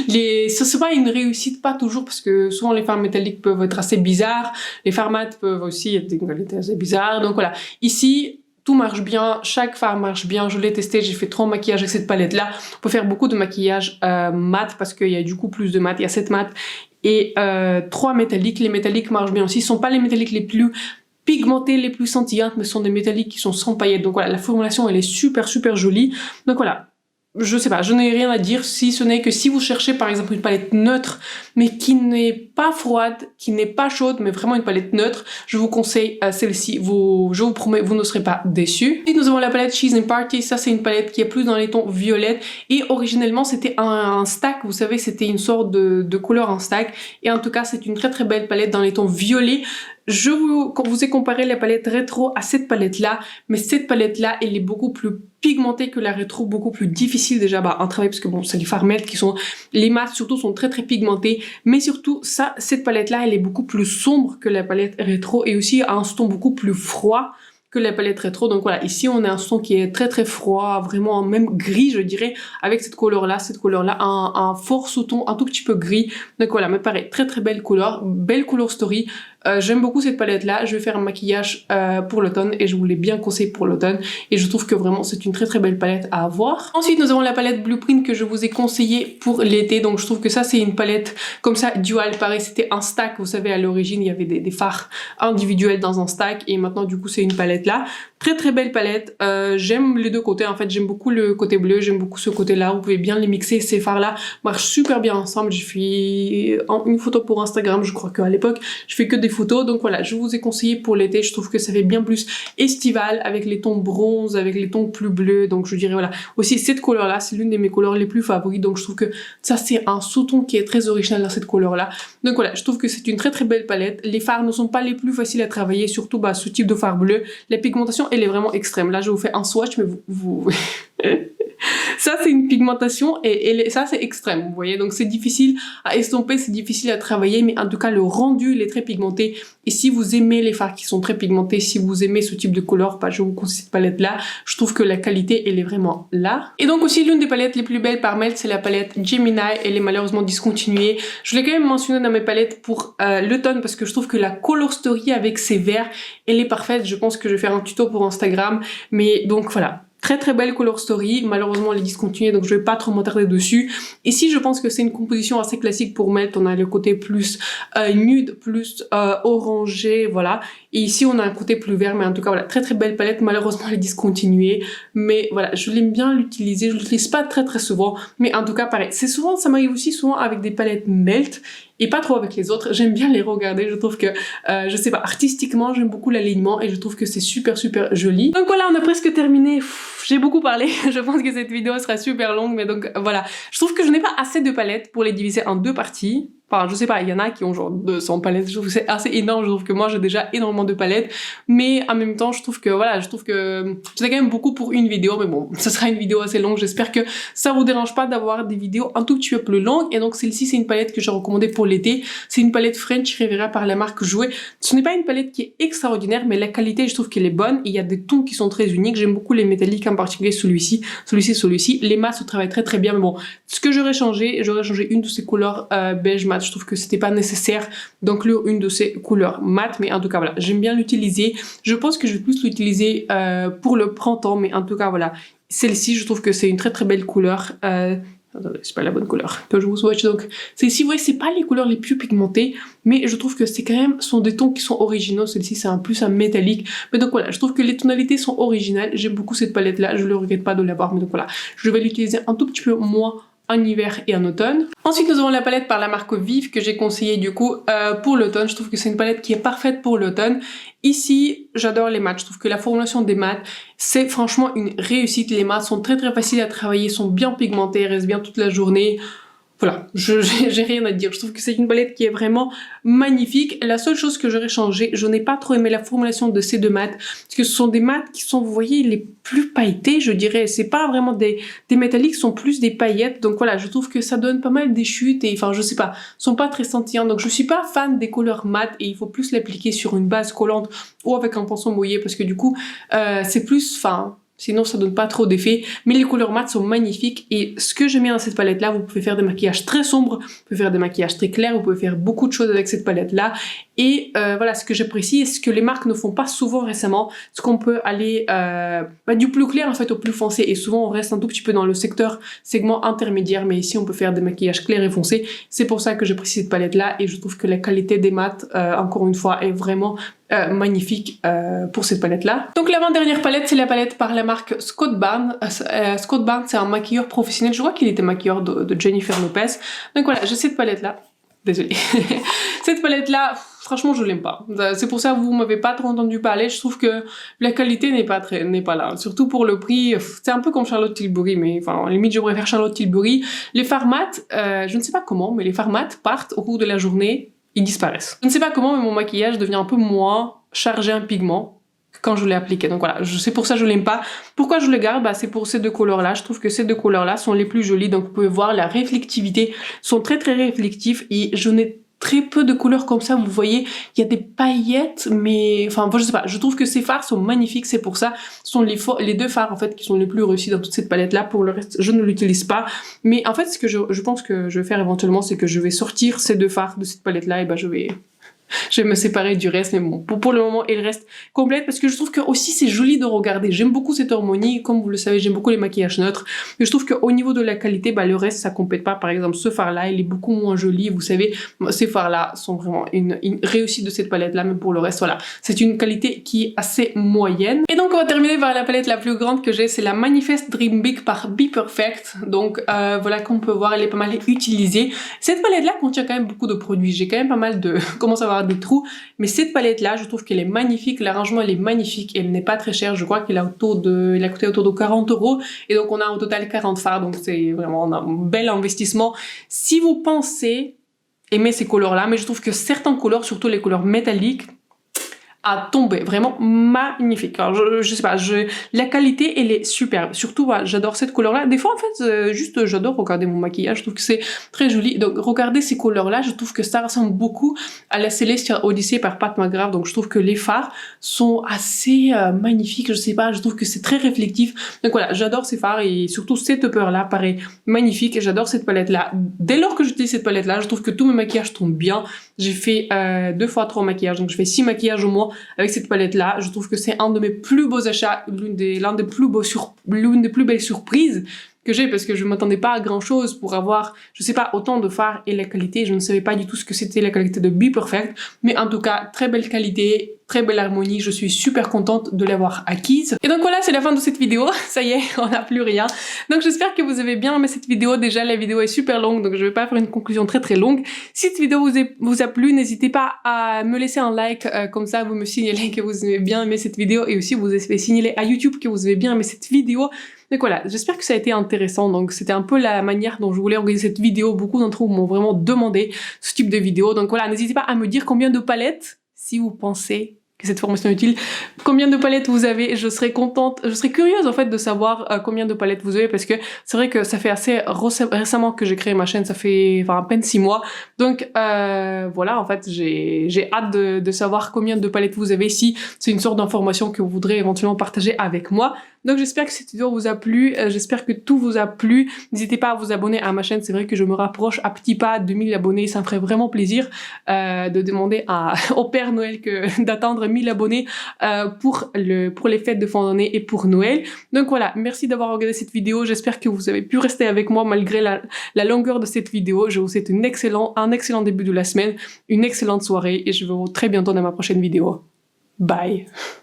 c'est pas une réussite, pas toujours, parce que souvent les fards métalliques peuvent être assez bizarres, les fards mat peuvent aussi être des qualités assez bizarres. Donc voilà, ici tout marche bien, chaque fard marche bien, je l'ai testé, j'ai fait 3 maquillages avec cette palette là. On peut faire beaucoup de maquillage mat parce qu'il y a du coup plus de mat, il y a 7 mat et 3 métalliques. Les métalliques marchent bien aussi, ce sont pas les métalliques les plus pigmentés, les plus scintillantes, mais ce sont des métalliques qui sont sans paillettes. Donc voilà, la formulation elle est super jolie. Donc voilà, je sais pas, je n'ai rien à dire, si ce n'est que si vous cherchez par exemple une palette neutre mais qui n'est pas froide, qui n'est pas chaude, mais vraiment une palette neutre, je vous conseille celle-ci. Je vous promets, vous ne serez pas déçus. Et nous avons la palette Cheese and Party. Ça c'est une palette qui est plus dans les tons violettes, et originellement c'était un stack, vous savez, c'était une sorte de couleur en stack, et en tout cas c'est une très belle palette dans les tons violets. Je vous ai comparé la palette rétro à cette palette là, mais cette palette là elle est beaucoup plus pigmentée que la rétro, beaucoup plus difficile déjà à travailler, parce que bon, c'est les fards Melt qui sont, les mats surtout sont très pigmentés, mais surtout cette palette là elle est beaucoup plus sombre que la palette rétro, et aussi a un ton beaucoup plus froid que la palette rétro. Donc voilà, ici on a un son qui est très très froid, vraiment même gris je dirais, avec cette couleur là, un fort sous-ton un tout petit peu gris. Donc voilà, me paraît très très belle couleur story. J'aime beaucoup cette palette là, je vais faire un maquillage pour l'automne et je vous l'ai bien conseillé pour l'automne et je trouve que vraiment c'est une très très belle palette à avoir. Ensuite nous avons la palette Blueprint que je vous ai conseillé pour l'été, donc je trouve que ça c'est une palette comme ça dual, pareil c'était un stack, vous savez à l'origine il y avait des fards individuels dans un stack et maintenant du coup c'est une palette là. Très très belle palette, j'aime les deux côtés en fait, j'aime beaucoup le côté bleu, j'aime beaucoup ce côté là, vous pouvez bien les mixer, ces fards là marchent super bien ensemble. J'ai fait une photo pour Instagram, je crois qu'à l'époque je fais que des photos, donc voilà je vous ai conseillé pour l'été, je trouve que ça fait bien plus estival avec les tons bronze, avec les tons plus bleus, donc je dirais voilà. Aussi cette couleur là c'est l'une de mes couleurs les plus favorites, donc je trouve que ça c'est un sous-ton qui est très original dans cette couleur là, donc voilà je trouve que c'est une très très belle palette. Les fards ne sont pas les plus faciles à travailler, surtout ce type de fard bleu, la pigmentation elle est vraiment extrême. Là je vous fais un swatch mais vous... Ça c'est une pigmentation et ça c'est extrême, vous voyez, donc c'est difficile à estomper, c'est difficile à travailler, mais en tout cas le rendu il est très pigmenté. Et si vous aimez les fards qui sont très pigmentés, si vous aimez ce type de couleur, je vous conseille cette palette là, je trouve que la qualité elle est vraiment là. Et donc aussi l'une des palettes les plus belles par Melt, c'est la palette Gemini, elle est malheureusement discontinuée. Je l'ai quand même mentionné dans mes palettes pour l'automne parce que je trouve que la color story avec ces verts elle est parfaite. Je pense que je vais faire un tuto pour Instagram, mais donc voilà. Très très belle color story, malheureusement elle est discontinuée donc je vais pas trop m'attarder dessus. Ici je pense que c'est une composition assez classique pour Melt, on a le côté plus nude, plus orangé, voilà. Et ici on a un côté plus vert, mais en tout cas voilà, très très belle palette, malheureusement elle est discontinuée. Mais voilà, je l'aime bien l'utiliser, je l'utilise pas très très souvent, mais en tout cas pareil. C'est souvent, ça m'arrive aussi souvent avec des palettes Melt, et pas trop avec les autres, j'aime bien les regarder, je trouve que, je sais pas, artistiquement j'aime beaucoup l'alignement et je trouve que c'est super super joli. Donc voilà, on a presque terminé, j'ai beaucoup parlé, je pense que cette vidéo sera super longue, mais donc voilà. Je trouve que je n'ai pas assez de palettes pour les diviser en deux parties. Enfin, je sais pas, il y en a qui ont genre 200 palettes, je trouve que c'est assez énorme, je trouve que moi j'ai déjà énormément de palettes, mais en même temps je trouve que voilà, je trouve que c'est quand même beaucoup pour une vidéo, mais bon, ce sera une vidéo assez longue, j'espère que ça vous dérange pas d'avoir des vidéos un tout petit peu plus longues. Et donc celle-ci c'est une palette que j'ai recommandée pour l'été, c'est une palette French Riviera par la marque Jouer. Ce n'est pas une palette qui est extraordinaire, mais la qualité je trouve qu'elle est bonne, il y a des tons qui sont très uniques, j'aime beaucoup les métalliques, en particulier celui-ci, les mats se travaillent très très bien, mais bon, ce que j'aurais changé une de ces couleurs beige mat, je trouve que c'était pas nécessaire d'inclure une de ces couleurs mat, mais en tout cas voilà, j'aime bien l'utiliser. Je pense que je vais plus l'utiliser pour le printemps, mais en tout cas voilà, celle-ci je trouve que c'est une très très belle couleur. Attendez, c'est pas la bonne couleur que je vous swatch, donc celle-ci, vous voyez, c'est pas les couleurs les plus pigmentées, mais je trouve que c'est quand même, sont des tons qui sont originaux. Celle-ci c'est un plus un métallique, mais donc voilà, je trouve que les tonalités sont originales, j'aime beaucoup cette palette là, je ne regrette pas de l'avoir, mais donc voilà, je vais l'utiliser un tout petit peu moins en hiver et en automne. Ensuite nous avons la palette par la marque Vive que j'ai conseillée du coup pour l'automne. Je trouve que c'est une palette qui est parfaite pour l'automne. Ici j'adore les mats, je trouve que la formulation des mats c'est franchement une réussite. Les mats sont très très faciles à travailler, sont bien pigmentés, restent bien toute la journée. Voilà, j'ai rien à dire, je trouve que c'est une palette qui est vraiment magnifique. La seule chose que j'aurais changé, je n'ai pas trop aimé la formulation de ces deux mats, parce que ce sont des mats qui sont, vous voyez, les plus pailletés, je dirais. C'est pas vraiment des métalliques, sont plus des paillettes, donc voilà, je trouve que ça donne pas mal des chutes, et enfin, je sais pas, sont pas très scintillants, donc je suis pas fan des couleurs mat, et il faut plus l'appliquer sur une base collante, ou avec un pinceau mouillé, parce que du coup, c'est plus, enfin... Sinon ça donne pas trop d'effet, mais les couleurs mat sont magnifiques. Et ce que j'aime bien dans cette palette là, vous pouvez faire des maquillages très sombres, vous pouvez faire des maquillages très clairs, vous pouvez faire beaucoup de choses avec cette palette là. Et voilà, ce que j'apprécie et ce que les marques ne font pas souvent récemment, c'est qu'on peut aller du plus clair en fait au plus foncé, et souvent on reste un tout petit peu dans le segment intermédiaire, mais ici on peut faire des maquillages clairs et foncés. C'est pour ça que j'apprécie cette palette là, et je trouve que la qualité des mats encore une fois est vraiment magnifique pour cette palette là. Donc l'avant-dernière palette c'est la palette par la marque Scott Barnes. Scott Barnes c'est un maquilleur professionnel, je crois qu'il était maquilleur de Jennifer Lopez. Donc voilà, j'ai cette palette là, désolée. Cette palette là, franchement je l'aime pas. C'est pour ça que vous m'avez pas trop entendu parler, je trouve que la qualité n'est pas là. Surtout pour le prix, c'est un peu comme Charlotte Tilbury, mais enfin limite je préfère Charlotte Tilbury. Les fards mat, je ne sais pas comment, mais les fards mat partent au cours de la journée, ils disparaissent. Je ne sais pas comment, mais mon maquillage devient un peu moins chargé en pigment quand je l'ai appliqué. Donc voilà, c'est pour ça que je l'aime pas. Pourquoi je le garde? C'est pour ces deux couleurs là. Je trouve que ces deux couleurs là sont les plus jolies. Donc vous pouvez voir la réflectivité, sont très très réflectifs, et je n'ai très peu de couleurs comme ça, vous voyez, il y a des paillettes, mais enfin, je sais pas, je trouve que ces fards sont magnifiques, c'est pour ça, ce sont les deux fards en fait qui sont les plus réussis dans toute cette palette là. Pour le reste, je ne l'utilise pas, mais en fait, ce que je pense que je vais faire éventuellement, c'est que je vais sortir ces deux fards de cette palette là, et ben je vais me séparer du reste, mais bon, pour le moment, il reste complète, parce que je trouve que aussi c'est joli de regarder. J'aime beaucoup cette harmonie, comme vous le savez, j'aime beaucoup les maquillages neutres, mais je trouve qu'au niveau de la qualité, bah, le reste, ça complète pas. Par exemple, ce fard-là, il est beaucoup moins joli, vous savez, ces fards-là sont vraiment une réussite de cette palette-là, mais pour le reste, voilà, c'est une qualité qui est assez moyenne. Et donc, on va terminer par la palette la plus grande que j'ai, c'est la Manifest Dream Big par Be Perfect. Donc, voilà, comme on peut voir, elle est pas mal utilisée. Cette palette-là contient quand même beaucoup de produits. J'ai quand même pas mal de... commence à avoir des trous, mais cette palette là je trouve qu'elle est magnifique, l'arrangement elle est magnifique et elle n'est pas très chère. Je crois qu'elle a coûté autour de 40 €, et donc on a au total 40 fards, donc c'est vraiment un bel investissement si vous pensez aimer ces couleurs là. Mais je trouve que certains couleurs, surtout les couleurs métalliques, à tomber, vraiment magnifique. Alors je sais pas, la qualité elle est superbe, surtout voilà, j'adore cette couleur là. Des fois en fait juste j'adore regarder mon maquillage, je trouve que c'est très joli. Donc regardez ces couleurs là, je trouve que ça ressemble beaucoup à la Celestial Odyssey par Pat McGrath. Donc je trouve que les fards sont assez magnifiques, je sais pas, je trouve que c'est très réflectif. Donc voilà, j'adore ces fards, et surtout cette upper là pareil magnifique, et j'adore cette palette là. Dès lors que j'utilise cette palette là, je trouve que tous mes maquillages tombent bien. J'ai fait 2 fois 3 maquillages, donc je fais 6 maquillages au moins avec cette palette là. Je trouve que c'est un de mes plus beaux achats, l'une des plus belles surprises que j'ai, parce que je m'attendais pas à grand chose pour avoir, je sais pas, autant de fards et la qualité. Je ne savais pas du tout ce que c'était la qualité de Be Perfect, mais en tout cas très belle qualité, très belle harmonie. Je suis super contente de l'avoir acquise. Et donc voilà, c'est la fin de cette vidéo. Ça y est, on n'a plus rien. Donc j'espère que vous avez bien aimé cette vidéo. Déjà la vidéo est super longue, donc je vais pas faire une conclusion très longue. Si cette vidéo vous a plu, n'hésitez pas à me laisser un like, comme ça vous me signalez que vous avez bien aimé cette vidéo, et aussi vous avez signalé à YouTube que vous avez bien aimé cette vidéo. Donc voilà, j'espère que ça a été intéressant. Donc c'était un peu la manière dont je voulais organiser cette vidéo. Beaucoup d'entre vous m'ont vraiment demandé ce type de vidéo. Donc voilà, n'hésitez pas à me dire combien de palettes, si vous pensez que cette formation est utile, combien de palettes vous avez. Je serais contente, je serais curieuse en fait de savoir combien de palettes vous avez, parce que c'est vrai que ça fait assez récemment que j'ai créé ma chaîne, ça fait à peine 6 mois. Donc voilà, en fait j'ai hâte de savoir combien de palettes vous avez, si c'est une sorte d'information que vous voudrez éventuellement partager avec moi. Donc j'espère que cette vidéo vous a plu, j'espère que tout vous a plu. N'hésitez pas à vous abonner à ma chaîne, c'est vrai que je me rapproche à petits pas de 1000 abonnés, ça me ferait vraiment plaisir de demander au Père Noël d'attendre 1000 abonnés pour les fêtes de fin d'année et pour Noël. Donc voilà, merci d'avoir regardé cette vidéo, j'espère que vous avez pu rester avec moi malgré la longueur de cette vidéo. Je vous souhaite un excellent début de la semaine, une excellente soirée, et je vous vois très bientôt dans ma prochaine vidéo. Bye!